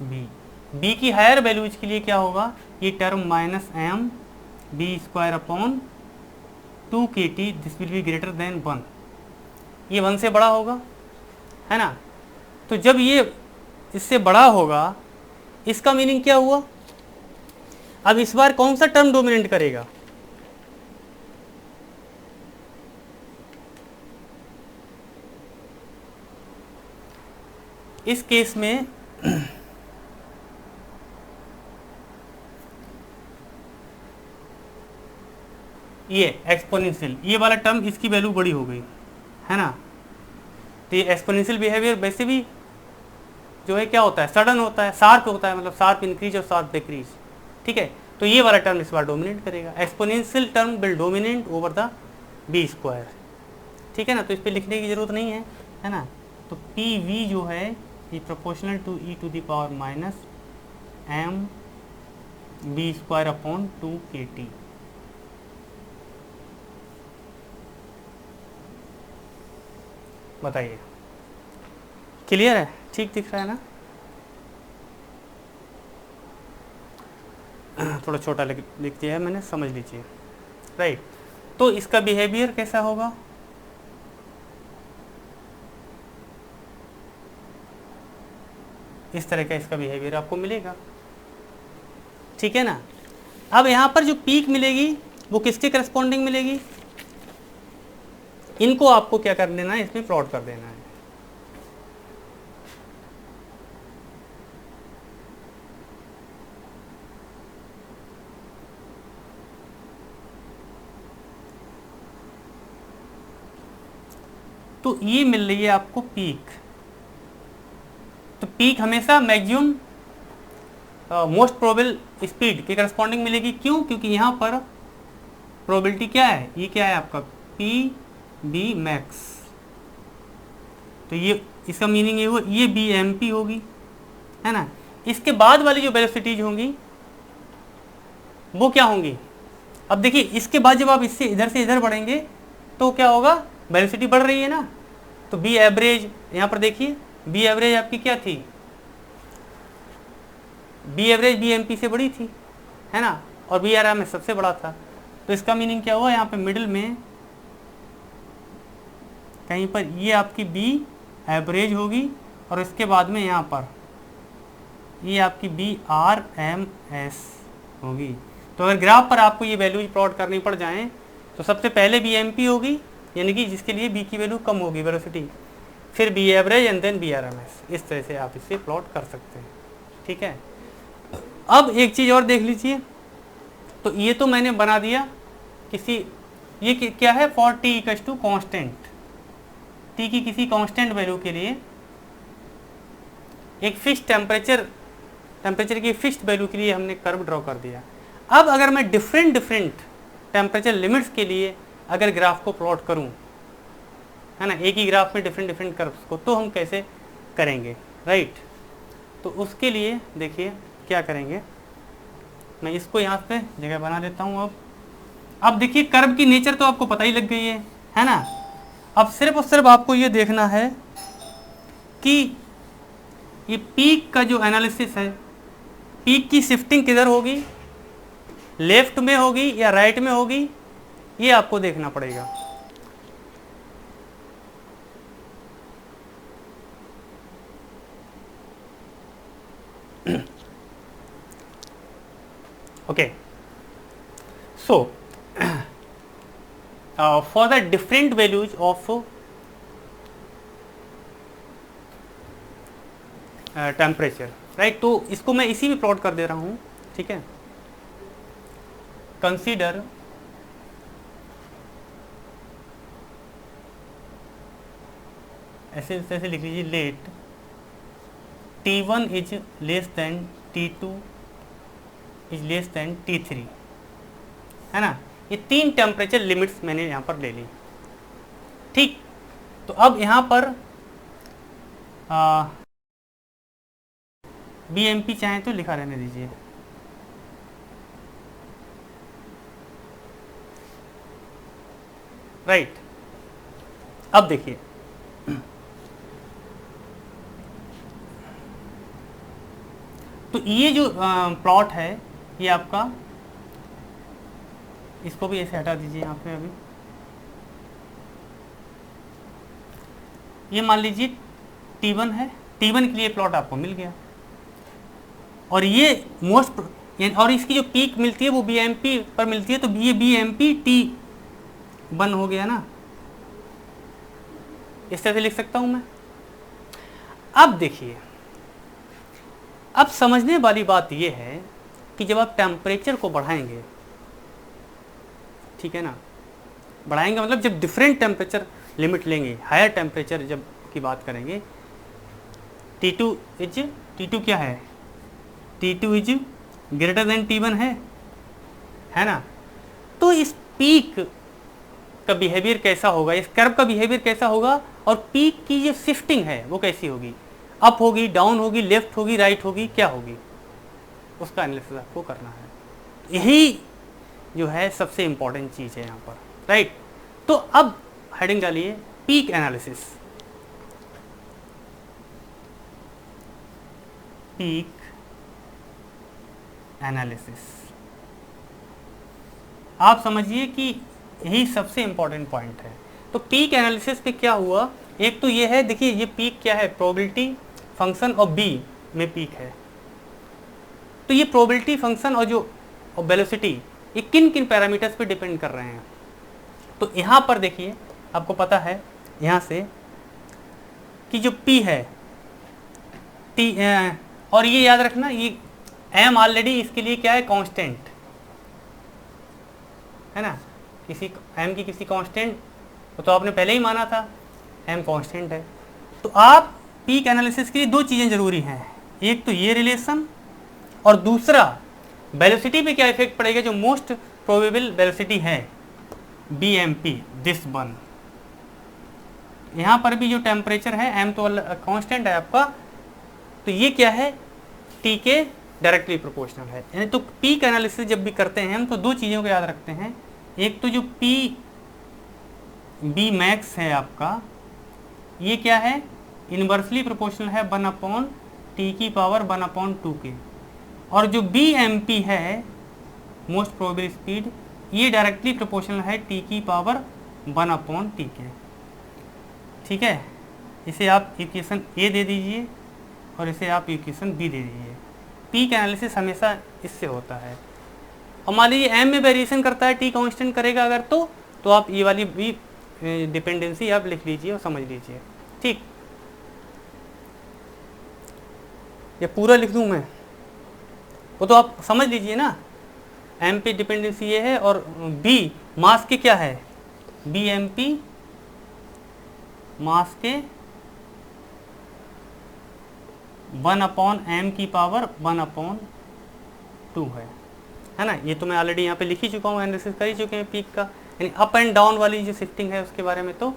B की हायर वैल्यूज के लिए क्या होगा, ये term -mB²/2kT this will be greater than 1, ये 1 से बड़ा होगा, है ना। तो जब ये इससे बड़ा होगा, इसका मीनिंग क्या हुआ, अब इस बार कौन सा टर्म डोमिनेट करेगा, इस केस में ये एक्सपोनेंशियल, ये वाला टर्म इसकी वैल्यू बड़ी हो गई, है ना। तो ये एक्सपोनेंशियल बिहेवियर वैसे भी जो है क्या होता है, सडन होता है, शार्प होता है, मतलब शार्प इंक्रीज और शार्प डिक्रीज, ठीक है। तो ये वाला टर्म इस बार डोमिनेट करेगा, exponential term will dominate over the B², ठीक है ना। तो इस पर लिखने की जरूरत नहीं है ना। तो PV जो है ये प्रोपोर्शनल टू e⁻⁻ mB²/2kT। बताइए, क्लियर है, ठीक दिख रहा है ना। थोड़ा छोटा लिख दिया है मैंने, समझ लीजिए, राइट। तो इसका बिहेवियर कैसा होगा, इस तरह का इसका बिहेवियर आपको मिलेगा, ठीक है ना। अब यहाँ पर जो पीक मिलेगी वो किसके करस्पॉन्डिंग मिलेगी, इनको आपको क्या कर देना है, इसमें प्लॉट कर देना है। तो ये मिल रही है आपको पीक। तो पीक हमेशा मैक्सिमम मोस्ट प्रोबेबल स्पीड के करस्पॉन्डिंग मिलेगी। क्यों? क्योंकि यहाँ पर प्रोबेबिलिटी क्या है, ये क्या है आपका पी बी मैक्स। तो ये इसका मीनिंग ये हुआ, ये बी एम पी होगी, है ना। इसके बाद वाली जो वेलोसिटीज होंगी वो क्या होंगी? अब देखिए इसके बाद जब आप इससे इधर से इधर बढ़ेंगे तो क्या होगा, वेलोसिटी बढ़ रही है ना। तो बी एवरेज, यहाँ पर देखिए बी एवरेज आपकी क्या थी, b average b m p से बड़ी थी, है ना, और बी आर एम एस सबसे बड़ा था। तो इसका मीनिंग क्या हुआ, यहाँ पे मिडिल में कहीं पर ये आपकी बी एवरेज होगी और इसके बाद में यहाँ पर ये आपकी बी आर एम एस होगी। तो अगर ग्राफ पर आपको ये वैल्यूज प्लॉट करनी पड़ जाएं तो सबसे पहले बी एम पी होगी, यानी कि जिसके लिए बी की वैल्यू कम होगी वेलोसिटी, फिर b average and then b r M s. इस तरह से आप इसे प्लॉट कर सकते हैं, ठीक है। अब एक चीज़ और देख लीजिए, तो ये तो मैंने बना दिया किसी, ये क्या है, for T equals to constant, T की किसी कांस्टेंट वैल्यू के लिए एक फिक्स टेम्परेचर की फिक्स्ड वैल्यू के लिए हमने कर्व ड्रॉ कर दिया। अब अगर मैं डिफरेंट टेम्परेचर लिमिट्स के लिए अगर ग्राफ को प्लॉट करूं, है ना, एक ही ग्राफ में डिफरेंट कर्व्स को, तो हम कैसे करेंगे, राइट। तो उसके लिए देखिए क्या करेंगे, मैं इसको यहाँ पे जगह बना देता हूँ। अब देखिए कर्व की नेचर तो आपको पता ही लग गई है ना। अब सिर्फ और सिर्फ आपको ये देखना है कि ये पीक का जो एनालिसिस है, पीक की शिफ्टिंग किधर होगी, लेफ्ट में होगी या राइट में होगी, ये आपको देखना पड़ेगा। okay, so for the different values of temperature, right, तो इसको मैं इसी में प्लॉट कर दे रहा हूं, ठीक है। कंसीडर ऐसे लिख लीजिए, let T1 is less than T2 is less than T3, है ना। ये तीन टेम्परेचर लिमिट्स मैंने यहाँ पर ले ली, ठीक। तो अब यहाँ पर बी एम पी चाहें तो लिखा रहने दीजिए, राइट। अब देखिए तो ये जो प्लॉट है ये आपका, इसको भी ऐसे हटा दीजिए यहाँ पे। अभी ये मान लीजिए T1 है, T1 के लिए प्लॉट आपको मिल गया, और ये मोस्ट, और इसकी जो पीक मिलती है वो बी एम पी पर मिलती है, तो ये बी एम पी T1 हो गया ना, इस तरह से लिख सकता हूं मैं। अब देखिए, अब समझने वाली बात यह है कि जब आप टेम्परेचर को बढ़ाएंगे, ठीक है ना, बढ़ाएंगे मतलब जब डिफरेंट टेम्परेचर लिमिट लेंगे, हायर टेम्परेचर जब की बात करेंगे, T2 क्या है, T2 is greater than T1 है ना। तो इस पीक का बिहेवियर कैसा होगा, इस कर्व का बिहेवियर कैसा होगा, और पीक की जो शिफ्टिंग है वो कैसी होगी, अप होगी, डाउन होगी, लेफ्ट होगी, राइट होगी, क्या होगी, उसका एनालिसिस आपको करना है। यही जो है सबसे इंपॉर्टेंट चीज़ है यहाँ पर, राइट। तो अब हेडिंग डालिए पीक एनालिसिस, पीक एनालिसिस। आप समझिए कि यही सबसे इंपॉर्टेंट पॉइंट है। तो पीक एनालिसिस पे क्या हुआ, एक तो ये है, देखिए ये पीक क्या है, प्रोबेबिलिटी फंक्शन और बी में पीक है। तो ये प्रोबेबिलिटी फंक्शन और जो वेलोसिटी, ये किन किन पैरामीटर्स पे डिपेंड कर रहे हैं। तो यहाँ पर देखिए आपको पता है यहाँ से कि जो P है T, और ये याद रखना, ये M ऑलरेडी इसके लिए क्या है, कांस्टेंट है ना, किसी M की किसी कांस्टेंट तो आपने पहले ही माना था M कांस्टेंट है। तो आप पीक एनालिसिस के लिए दो चीज़ें जरूरी हैं, एक तो ये रिलेशन और दूसरा वेलोसिटी पे क्या इफेक्ट पड़ेगा, जो मोस्ट प्रोबेबल वेलोसिटी है BMP, दिस वन। यहाँ पर भी जो टेम्परेचर है M तो कांस्टेंट है आपका, तो ये क्या है, T के डायरेक्टली प्रोपोर्शनल है। यानी तो पीक एनालिसिस जब भी करते हैं हम तो दो चीज़ों को याद रखते हैं, एक तो जो B मैक्स है आपका, ये क्या है, इनवर्सली प्रोपोर्शनल है 1/T की पावर 1/2 के, और जो BMP है मोस्ट प्रोबेबल स्पीड, ये डायरेक्टली प्रोपोर्शनल है T की पावर 1/T के। ठीक है, इसे आप इक्वेशन A दे दीजिए और इसे आप इक्वेशन B दे दीजिए। पीक एनालिसिस हमेशा इससे होता है। और मान लीजिए M में वेरिएशन करता है, T कांस्टेंट करेगा अगर, तो आप ये वाली भी डिपेंडेंसी आप लिख लीजिए और समझ लीजिए। ठीक, ये पूरा लिख दूं मैं, वो तो आप समझ लीजिए ना। M पे डिपेंडेंसी ये है, और B मास के क्या है, BMP मास के 1/m की पावर 1/2 है ना। ये तो मैं ऑलरेडी यहाँ पे लिख ही चुका हूँ, एनालिसिस कर ही चुके हैं पीक का। यानी अप एंड डाउन वाली जो शिफ्टिंग है उसके बारे में तो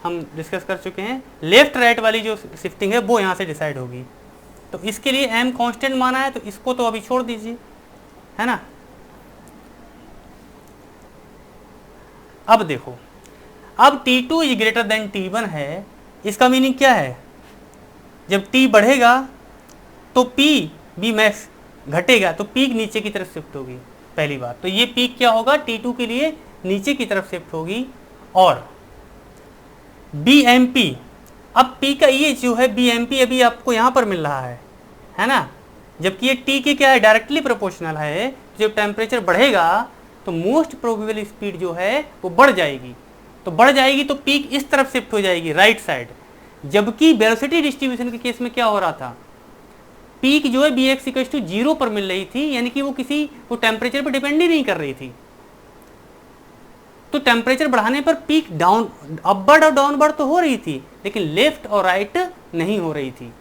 हम डिस्कस कर चुके हैं। लेफ्ट राइट वाली जो शिफ्टिंग है वो यहाँ से डिसाइड होगी। तो इसके लिए m कांस्टेंट माना है, तो इसको तो अभी छोड़ दीजिए, है ना। अब देखो, अब T2 is greater than T1 है, इसका मीनिंग क्या है, जब T बढ़ेगा तो B मैक्स घटेगा, तो पीक नीचे की तरफ शिफ्ट होगी, पहली बात। तो ये पीक क्या होगा, T2 के लिए नीचे की तरफ शिफ्ट होगी। और BMP, अब P का ये जो है BMP अभी आपको यहाँ पर मिल रहा है ना, जबकि ये T के क्या है, डायरेक्टली प्रोपोर्शनल है। जब टेम्परेचर बढ़ेगा तो मोस्ट प्रोबेबल स्पीड जो है वो बढ़ जाएगी, तो बढ़ जाएगी तो पीक इस तरफ शिफ्ट हो जाएगी, राइट साइड। जबकि वेलोसिटी डिस्ट्रीब्यूशन के केस में क्या हो रहा था, पीक जो है Bx 0 पर मिल रही थी, यानी कि वो टेम्परेचर पर डिपेंड ही नहीं कर रही थी। तो टेम्परेचर बढ़ाने पर पीक डाउन, अपवर्ड और डाउनवर्ड तो हो रही थी, लेकिन लेफ्ट और राइट नहीं हो रही थी।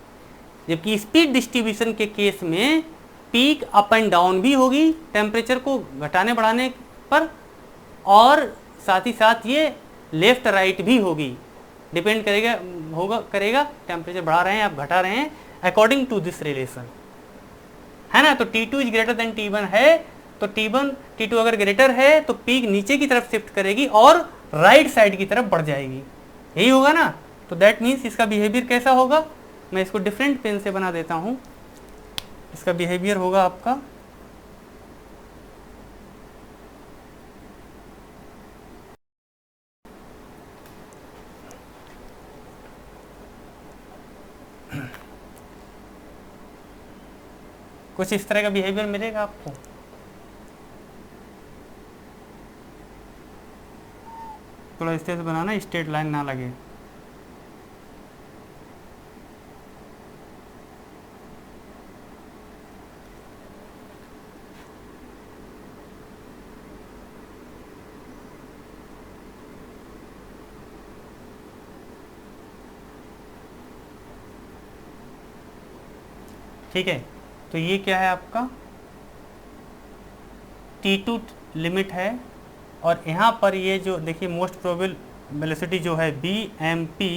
जबकि स्पीड डिस्ट्रीब्यूशन के केस में पीक अप एंड डाउन भी होगी टेम्परेचर को घटाने बढ़ाने पर, और साथ ही साथ ये लेफ्ट राइट भी होगी, डिपेंड करेगा टेम्परेचर बढ़ा रहे हैं आप घटा रहे हैं, अकॉर्डिंग टू दिस रिलेशन, है ना। तो T2 is greater than T1 है, तो T2 अगर ग्रेटर है तो पीक नीचे की तरफ शिफ्ट करेगी और राइट साइड की तरफ बढ़ जाएगी, यही होगा ना। तो दैट मीन्स इसका बिहेवियर कैसा होगा, मैं इसको डिफरेंट पेन से बना देता हूं। इसका बिहेवियर होगा आपका कुछ इस तरह का बिहेवियर मिलेगा आपको। थोड़ा इस तरह से बनाना, स्ट्रेट लाइन ना लगे। ठीक है, तो ये क्या है आपका T2 लिमिट है, और यहाँ पर ये जो देखिए मोस्ट प्रोबेबल वेलोसिटी जो है BMP,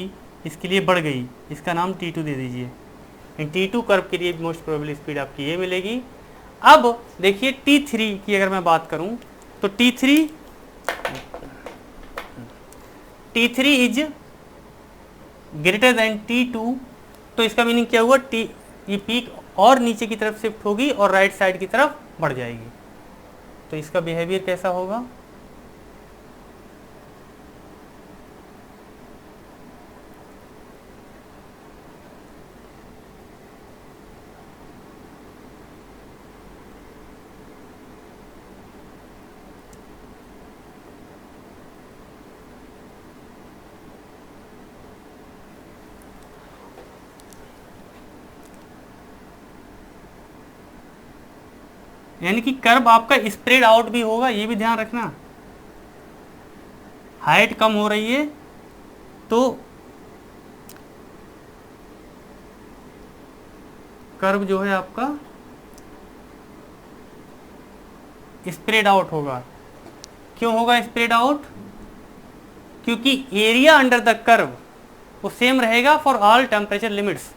इसके लिए बढ़ गई, इसका नाम T2 दे दीजिए। T2 कर्व के लिए मोस्ट प्रोबेबल स्पीड आपकी ये मिलेगी। अब देखिए T3 की अगर मैं बात करूं तो T3 is greater than T2, तो इसका मीनिंग क्या हुआ, ये पीक और नीचे की तरफ शिफ्ट होगी और राइट साइड की तरफ बढ़ जाएगी। तो इसका बिहेवियर कैसा होगा, यानी कि कर्व आपका स्प्रेड आउट भी होगा, ये भी ध्यान रखना। हाइट कम हो रही है तो कर्व जो है आपका स्प्रेड आउट होगा। क्यों होगा स्प्रेड आउट? क्योंकि एरिया अंडर द कर्व वो सेम रहेगा for all temperature limits.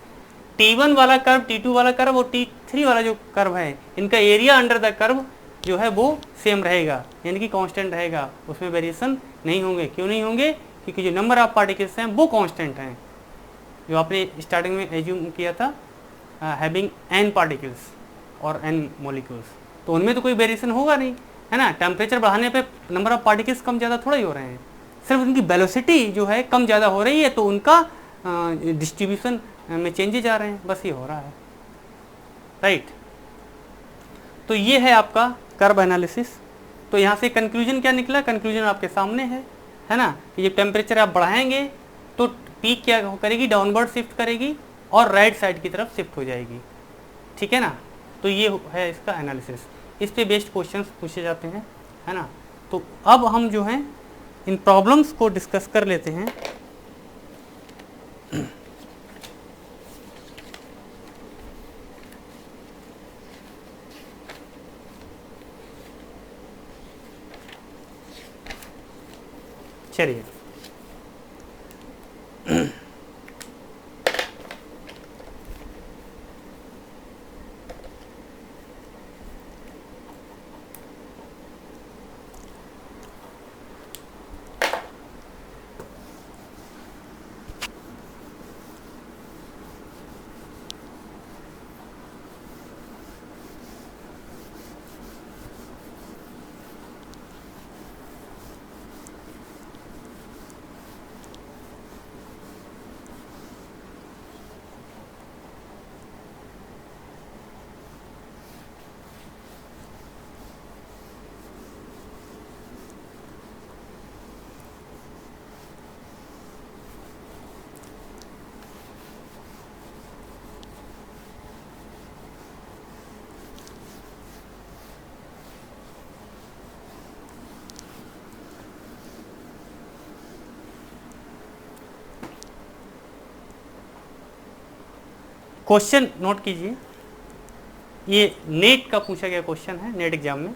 T1 वाला कर्व, T2 वाला कर्व और T3 वाला जो कर्व है, इनका एरिया अंडर द कर्व जो है वो सेम रहेगा, यानी कि कांस्टेंट रहेगा, उसमें वेरिएशन नहीं होंगे। क्यों नहीं होंगे? क्योंकि जो नंबर ऑफ पार्टिकल्स हैं वो कांस्टेंट हैं, जो आपने स्टार्टिंग में एज्यूम किया था हैविंग n पार्टिकल्स और n मॉलिक्यूल्स, तो उनमें तो कोई वेरिएशन होगा नहीं, है ना। टेम्परेचर बढ़ाने पे नंबर ऑफ पार्टिकल्स कम ज़्यादा थोड़ा ही हो रहे हैं, सिर्फ उनकी वेलोसिटी जो है कम ज़्यादा हो रही है, तो उनका डिस्ट्रीब्यूशन में चेंजेज आ रहे हैं, बस ये हो रहा है, राइट। तो ये है आपका कर्व एनालिसिस। तो यहाँ से कंक्लूजन क्या निकला? कंक्लूजन आपके सामने है ना, कि जब टेम्परेचर आप बढ़ाएंगे तो पीक क्या करेगी? डाउनवर्ड शिफ्ट करेगी और राइट साइड की तरफ शिफ्ट हो जाएगी, ठीक है ना। तो ये है इसका एनालिसिस, इस पे बेस्ड क्वेश्चंस पूछे जाते हैं, है ना। तो अब हम जो हैं इन प्रॉब्लम्स को डिस्कस कर लेते हैं। चलिए, क्वेश्चन नोट कीजिए, ये नेट का पूछा गया क्वेश्चन है, नेट एग्जाम में।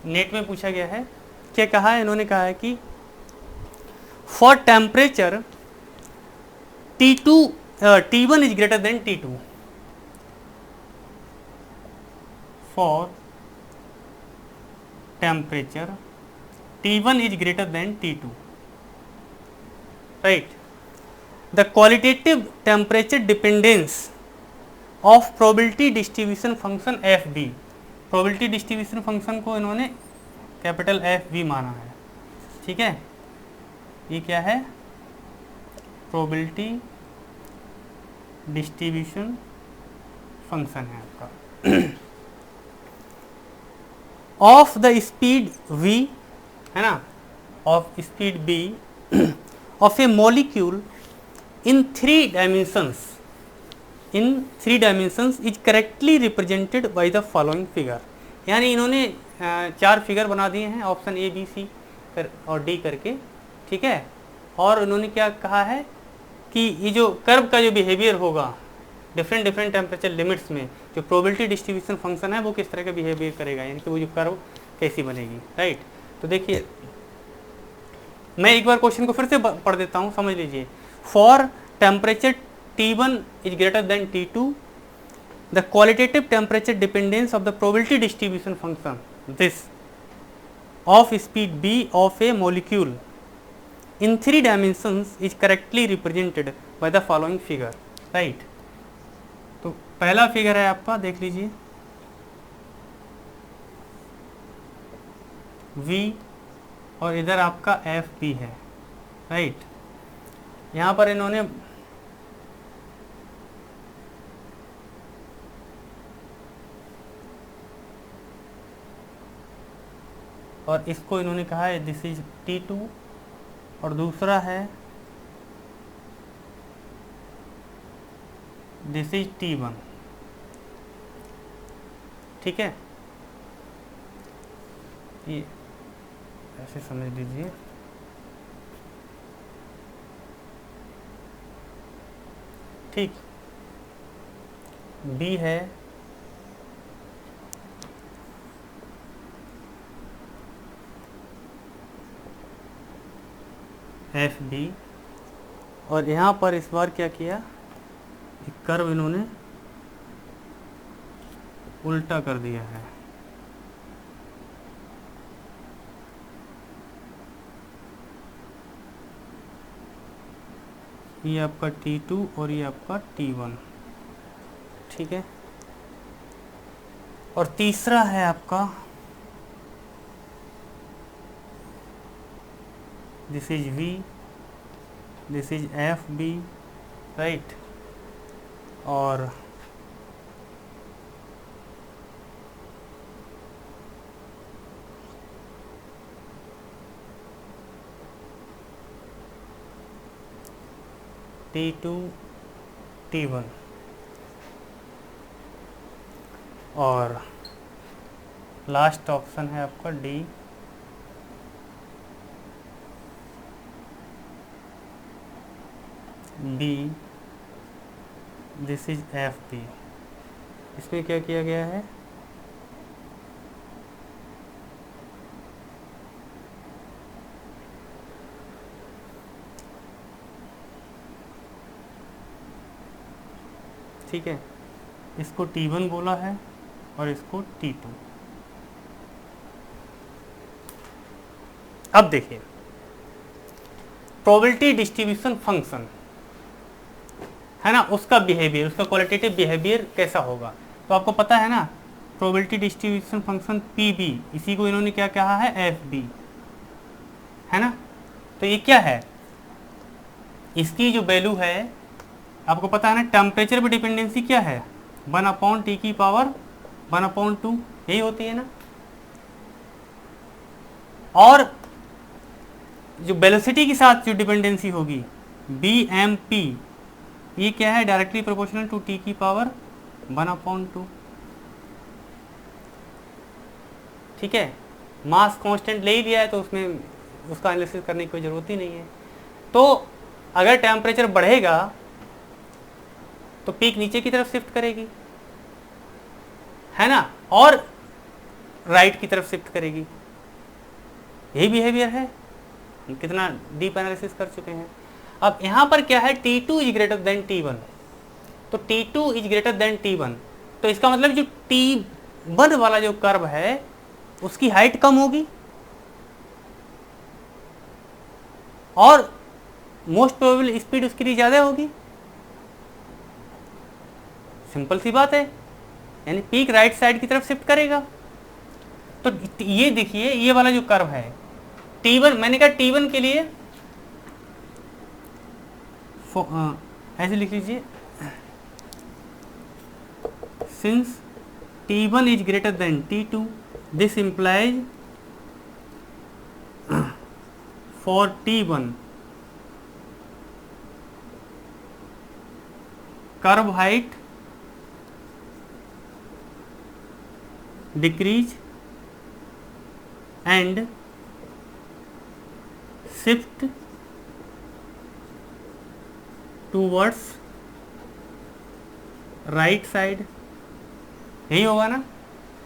नेट में पूछा गया है, क्या कहा है? इन्होंने कहा है कि for temperature T2 T1 is greater than T2 for temperature T1 is greater than T2, right. The qualitative temperature dependence of probability distribution function FB, probability distribution function को इन्होंने कैपिटल FB माना है, ठीक है। ये क्या है? प्रोबेबिलिटी डिस्ट्रीब्यूशन फंक्शन है आपका ऑफ द स्पीड v, है ना, of speed b of A molecule in 3 dimensions, in 3 dimensions is correctly represented by the following figure. यानी इन्होंने 4 फिगर बना दिए हैं, ऑप्शन ए बी सी और डी करके, ठीक है। और उन्होंने क्या कहा है कि ये जो कर्व का जो बिहेवियर होगा डिफरेंट टेम्परेचर लिमिट्स में, जो प्रोबेबिलिटी डिस्ट्रीब्यूशन फंक्शन है वो किस तरह का बिहेवियर करेगा, यानी कि वो जो कर्व कैसी बनेगी, राइट। तो देखिए, मैं एक बार क्वेश्चन को फिर से पढ़ देता हूँ, समझ लीजिए। For temperature T1 is greater than T2, the qualitative temperature dependence of the probability distribution function this of speed b of A molecule in 3 dimensions is correctly represented by the following figure, right। तो पहला फिगर है आपका, देख लीजिए, v और इधर आपका FB है, राइट। यहाँ पर इन्होंने और इसको इन्होंने कहा है दिस इज T2 और दूसरा है दिस इज T1। ठीक है, ये ऐसे समझ लीजिए। ठीक, B है FB और यहाँ पर इस बार क्या किया, एक कर्व इन्होंने उल्टा कर दिया है। ये आपका T2 और ये आपका T1। ठीक है, और तीसरा है आपका this is V, this is FB, right. और T2 T1 और लास्ट ऑप्शन है आपका D, B, this is FB। इसमें क्या किया गया है, ठीक है, इसको T1 बोला है और इसको T2। अब देखिए प्रोबेबिलिटी डिस्ट्रीब्यूशन फंक्शन है ना, उसका बिहेवियर, उसका क्वालिटेटिव बिहेवियर कैसा होगा। तो आपको पता है ना प्रोबेबिलिटी डिस्ट्रीब्यूशन फंक्शन PB, इसी को इन्होंने क्या कहा है FB, है ना। तो ये क्या है, इसकी जो वैल्यू है आपको पता है ना, टेम्परेचर पे डिपेंडेंसी क्या है 1/T की पावर 1/2, यही होती है ना। और जो वेलोसिटी के साथ जो डिपेंडेंसी होगी BMP, ये क्या है, डायरेक्टली प्रोपोर्शनल टू T की पावर 1/2। ठीक है, मास कांस्टेंट ले ही लिया है तो उसमें उसका एनालिसिस करने की कोई ज़रूरत ही नहीं है। तो अगर टेम्परेचर बढ़ेगा तो पीक नीचे की तरफ शिफ्ट करेगी, है ना, और राइट की तरफ शिफ्ट करेगी। यही बिहेवियर है, कितना डीप एनालिसिस कर चुके हैं। अब यहाँ पर क्या है, T2 is greater than T1, तो T2 is greater than T1, तो इसका मतलब जो T1 वाला जो कर्व है उसकी हाइट कम होगी और मोस्ट प्रोबेबल स्पीड उसके लिए ज़्यादा होगी। सिंपल सी बात है, यानी पीक राइट साइड की तरफ शिफ्ट करेगा। तो ये देखिए ये वाला जो कर्व है T1, मैंने कहा T1 के लिए ऐसे लिख लीजिए, since T1 is greater than T2 this implies for T1 curve height decrease and shift towards right side, यही होगा ना।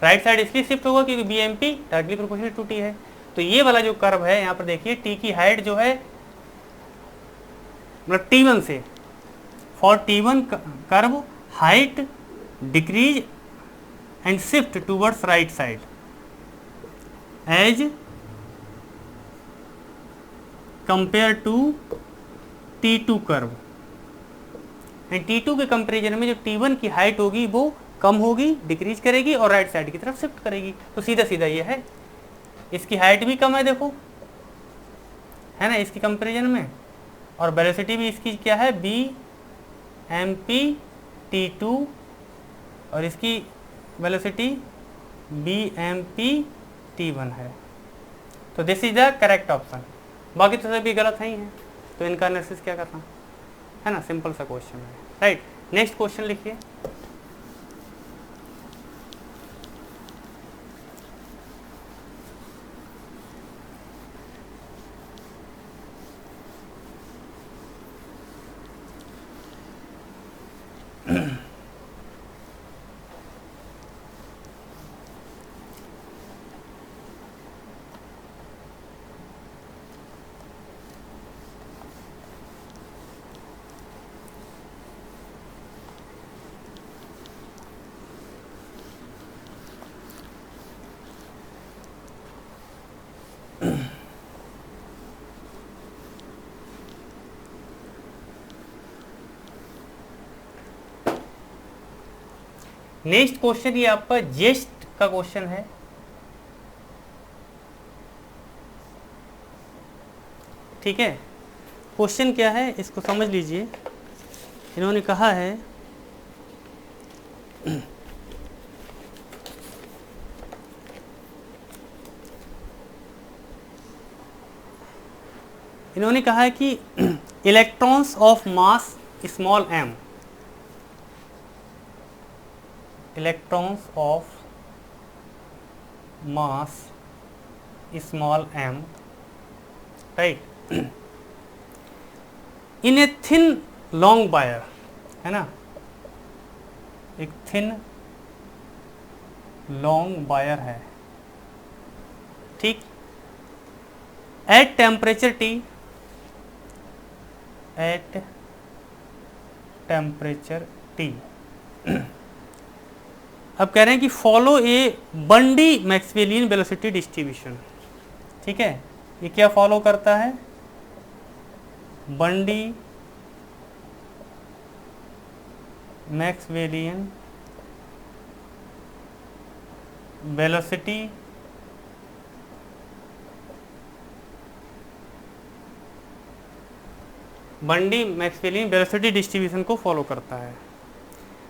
राइट साइड इसलिए शिफ्ट होगा क्योंकि BMP directly proportional to T है। तो ये वाला जो कर्व है यहाँ पर देखिए, T की हाइट जो है मतलब T1 से, for T1 curve height decrease and shift towards right side as compared to T2 curve. And T2 के कंपेरिजन में जो T1 की हाइट होगी वो कम होगी, डिक्रीज करेगी और राइट साइड की तरफ शिफ्ट करेगी। तो सीधा सीधा ये है, इसकी हाइट भी कम है देखो, है ना, इसकी कंपेरिजन में, और वेलोसिटी भी इसकी क्या है BMP T2 और इसकी वेलोसिटी BMP T1 है। तो this is the correct option, बाकी तो सभी गलत है ही हैं, तो इनका एनालिसिस क्या करना है ना, सिंपल सा क्वेश्चन है, राइट। नेक्स्ट क्वेश्चन लिखिए। नेक्स्ट क्वेश्चन ये आपका जेस्ट का क्वेश्चन है। ठीक है, क्वेश्चन क्या है इसको समझ लीजिए। इन्होंने कहा है कि electrons of mass small m, electrons of mass small m, right, in a thin long wire, है ना, एक thin long wire है, ठीक, at temperature T, at temperature T अब कह रहे हैं कि फॉलो ए बंडी मैक्सवेलियन वेलोसिटी डिस्ट्रीब्यूशन। ठीक है, ये क्या फॉलो करता है, बंडी मैक्सवेलियन वेलोसिटी डिस्ट्रीब्यूशन को फॉलो करता है।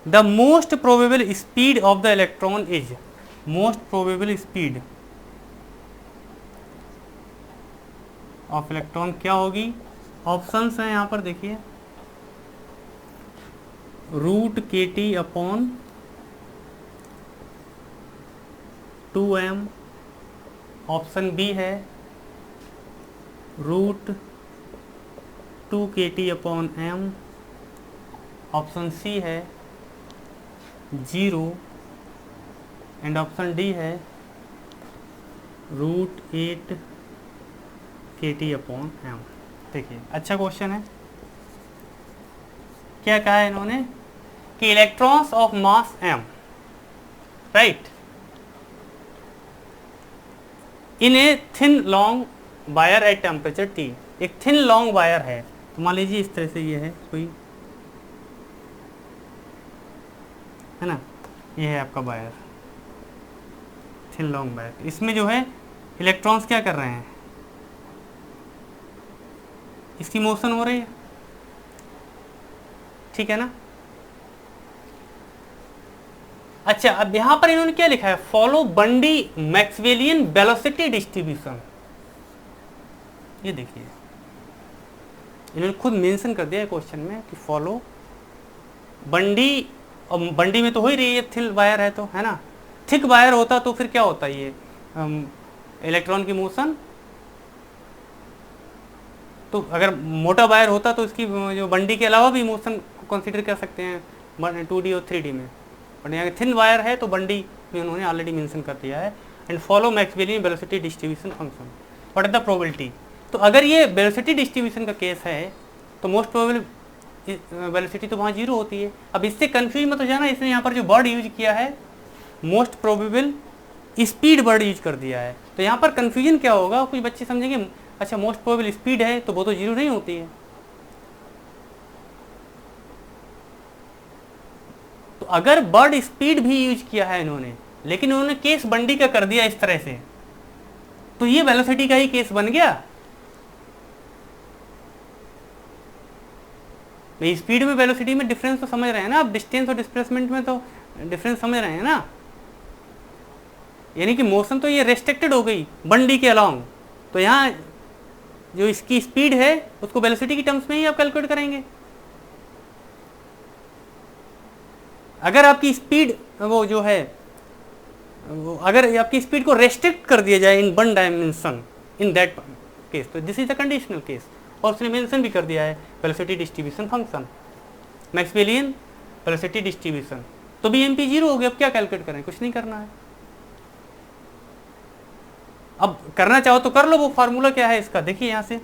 The most probable speed of the electron is, most probable speed of electron क्या होगी, ऑप्शंस हैं यहाँ पर देखिए, root k T upon 2m, option b है रूट 2 के T upon m, option c है 0 एंड ऑप्शन डी है root 8 k T upon M. देखिए अच्छा क्वेश्चन है, क्या कहा है इन्होंने कि electrons of mass m, right, in a thin long wire at temperature T, एक थिन लॉन्ग वायर है, तो मान लीजिए इस तरह से ये है कोई, है ना, ये है आपका वायर, थिन लॉन्ग वायर, इसमें जो है इलेक्ट्रॉन्स क्या कर रहे हैं, इसकी मोशन हो रही है, ठीक है ना। अच्छा, अब यहां पर इन्होंने क्या लिखा है, फॉलो बंडी मैक्सवेलियन वेलोसिटी डिस्ट्रीब्यूशन। ये देखिए इन्होंने खुद मेंशन कर दिया है क्वेश्चन में कि फॉलो बंडी, और बंडी में तो हो ही रही है, थिन वायर है तो, है ना, थिक वायर होता तो फिर क्या होता है, ये इलेक्ट्रॉन की मोशन, तो अगर मोटा वायर होता तो इसकी जो बंडी के अलावा भी मोशन को कंसीडर कर सकते हैं 2D और 3D में, बट यहाँ थिन वायर है तो बंडी में उन्होंने ऑलरेडी मेंशन कर दिया है। And follow Maxwellian velocity distribution function, what is the probability, तो अगर ये वेलोसिटी डिस्ट्रीब्यूशन का केस है तो मोस्ट प्रोबेबल वेलोसिटी तो वहाँ 0 होती है। अब इससे कंफ्यूज मत हो जाना, इसने यहाँ पर जो वर्ड यूज किया है most probable speed word use कर दिया है, तो यहाँ पर कंफ्यूजन क्या होगा, कुछ बच्चे समझेंगे अच्छा मोस्ट प्रोबेबल स्पीड है तो वो तो 0 नहीं होती है, तो अगर वर्ड स्पीड भी यूज किया है इन्होंने, लेकिन उन्होंने केस बंडी का कर दिया इस तरह से, तो ये वेलोसिटी का ही केस बन गया। स्पीड में वेलोसिटी में डिफरेंस तो समझ रहे हैं ना आप, डिस्टेंस और डिस्प्लेसमेंट में तो डिफरेंस समझ रहे हैं ना, यानी कि मोशन तो ये रेस्ट्रिक्टेड हो गई बंडी के अलोंग, तो यहाँ जो इसकी स्पीड है उसको वेलोसिटी की टर्म्स में ही आप कैलकुलेट करेंगे। अगर आपकी स्पीड वो जो है अगर आपकी स्पीड को रेस्ट्रिक्ट कर दिया जाए in one dimension in that case, तो this is the conditional case. और उसने मेंशन भी कर दिया है velocity distribution function, Maxwellian velocity distribution. तो बीएमपी 0 हो गया, अब क्या कैलकुलेट करें, कुछ नहीं करना है। अब करना चाहो तो कर लो, वो फार्मूला क्या है इसका देखिए यहाँ से।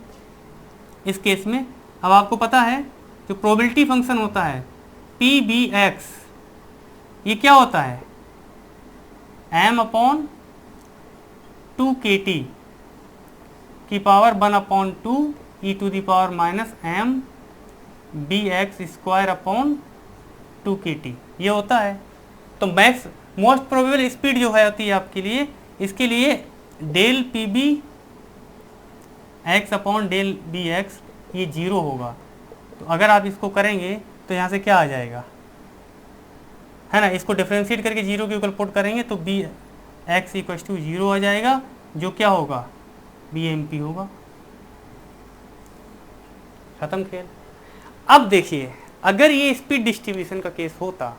इस केस में अब आपको पता है जो प्रोबेबिलिटी फंक्शन होता है पी बी एक्स, ये क्या होता है m अपॉन 2kt की power 1/2 e to the power minus m b x square upon 2kt ये होता है। तो मैक्स मोस्ट प्रोबेबल स्पीड जो है होती है आपके लिए, इसके लिए del p b x upon del b x ये 0 होगा। तो अगर आप इसको करेंगे तो यहाँ से क्या आ जाएगा, है ना, इसको डिफ्रेंशिएट करके 0 के ऊपर पुट करेंगे तो बी एक्स इक्व टू 0 आ जाएगा, जो क्या होगा बी एम पी होगा। खत्म खेल। अब देखिए अगर ये स्पीड डिस्ट्रीब्यूशन का केस होता,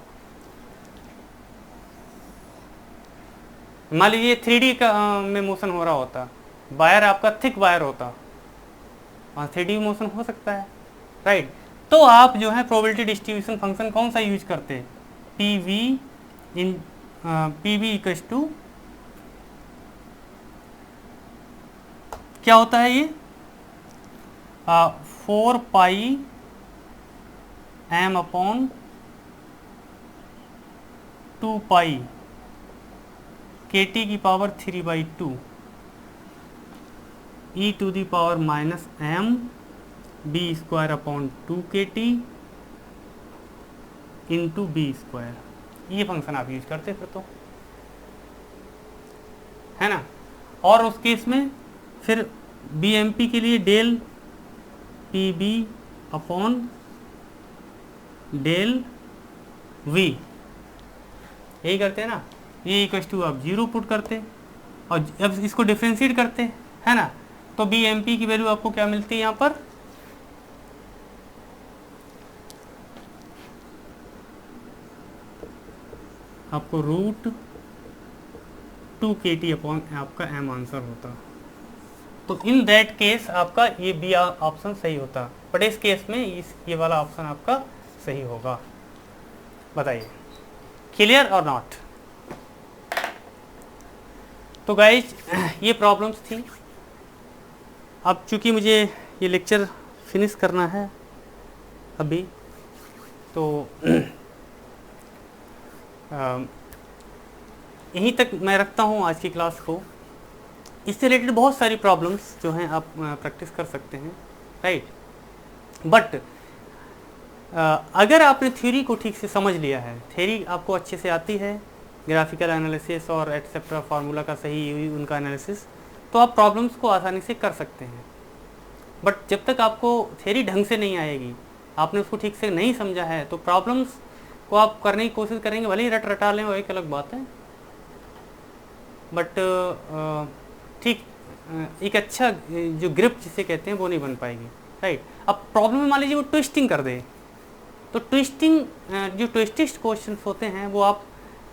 मान लीजिए 3D का में मोशन हो रहा होता, वायर आपका थिक वायर होता, और 3D मोशन हो सकता है, राइट। तो आप जो है प्रोबेबिलिटी डिस्ट्रीब्यूशन फंक्शन कौन सा यूज करते हैं, p v in p v equals to क्या होता है ये 4 pi m upon 2 pi kt की power 3/2 e to the power minus m b square upon 2kt into B square, ये फंक्शन आप यूज करते फिर तो, है ना। और उस केस में फिर बी एम पी के लिए del p b upon del v, यही करते हैं ना, ये इक्वल टू आप 0 पुट करते और अब इसको डिफ्रेंशिएट करते, है ना। तो बी एम पी की वैल्यू आपको क्या मिलती है यहाँ पर, आपको √2kt अपॉन आपका m आंसर होता। तो इन दैट केस आपका ये बी ऑप्शन सही होता, बट इस केस में ये वाला ऑप्शन आपका सही होगा। बताइए क्लियर और नॉट। तो गाइज ये प्रॉब्लम्स थी। अब चूंकि मुझे ये लेक्चर फिनिश करना है अभी, तो यहीं तक मैं रखता हूँ आज की क्लास को। इससे रिलेटेड बहुत सारी प्रॉब्लम्स जो हैं आप प्रैक्टिस कर सकते हैं, राइट। बट अगर आपने थ्योरी को ठीक से समझ लिया है, थ्योरी आपको अच्छे से आती है, ग्राफिकल एनालिसिस और एटसेट्रा फार्मूला का सही उनका एनालिसिस, तो आप प्रॉब्लम्स को आसानी से कर सकते हैं। बट जब तक आपको थ्योरी ढंग से नहीं आएगी, आपने उसको ठीक से नहीं समझा है, तो प्रॉब्लम्स को आप करने की कोशिश करेंगे, भले ही रटा लें, वो एक अलग बात है, बट ठीक एक अच्छा जो ग्रिप जिसे कहते हैं वो नहीं बन पाएगी, राइट। अब प्रॉब्लम में मान लीजिए वो ट्विस्टिंग कर दे, तो ट्विस्टिंग जो ट्विस्टिस्ट क्वेश्चंस होते हैं वो आप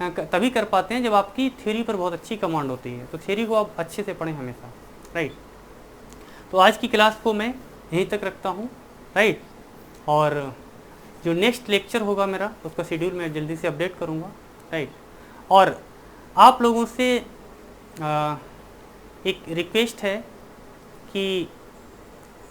तभी कर पाते हैं जब आपकी थ्योरी पर बहुत अच्छी कमांड होती है। तो थ्योरी को आप अच्छे से पढ़ें हमेशा, राइट। तो आज की क्लास को मैं यहीं तक रखता हूँ, राइट। और जो नेक्स्ट लेक्चर होगा मेरा, उसका शेड्यूल मैं जल्दी से अपडेट करूँगा, राइट। और आप लोगों से एक रिक्वेस्ट है कि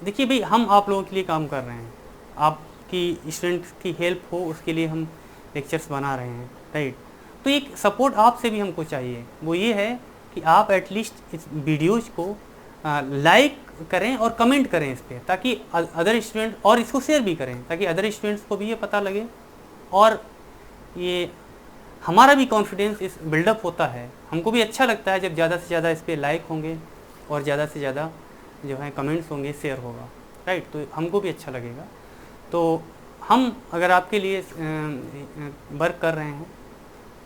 देखिए भाई, हम आप लोगों के लिए काम कर रहे हैं, आपकी स्टूडेंट्स की हेल्प हो उसके लिए हम लेक्चर्स बना रहे हैं, राइट। तो एक सपोर्ट आपसे भी हमको चाहिए, वो ये है कि आप एटलीस्ट इस वीडियोज़ को लाइक करें और कमेंट करें इस पर, ताकि अदर स्टूडेंट, और इसको शेयर भी करें ताकि अदर स्टूडेंट्स को भी ये पता लगे, और ये हमारा भी कॉन्फिडेंस इस बिल्डअप होता है। हमको भी अच्छा लगता है जब ज़्यादा से ज़्यादा इस पर लाइक होंगे और ज़्यादा से ज़्यादा जो है कमेंट्स होंगे, शेयर होगा, राइट। तो हमको भी अच्छा लगेगा। तो हम अगर आपके लिए वर्क कर रहे हैं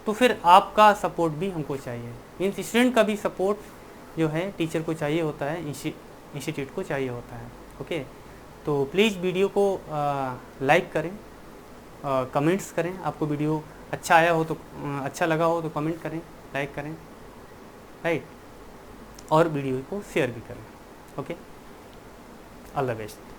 तो फिर आपका सपोर्ट भी हमको चाहिए, मीन्स स्टूडेंट का भी सपोर्ट जो है टीचर को चाहिए होता है, इंस्टीट्यूट को चाहिए होता है। ओके, तो प्लीज़ वीडियो को लाइक करें, कमेंट्स करें। आपको वीडियो अच्छा आया हो तो अच्छा लगा हो तो कमेंट करें, लाइक करें, राइट, और वीडियो को शेयर भी करें। Okay, all the best.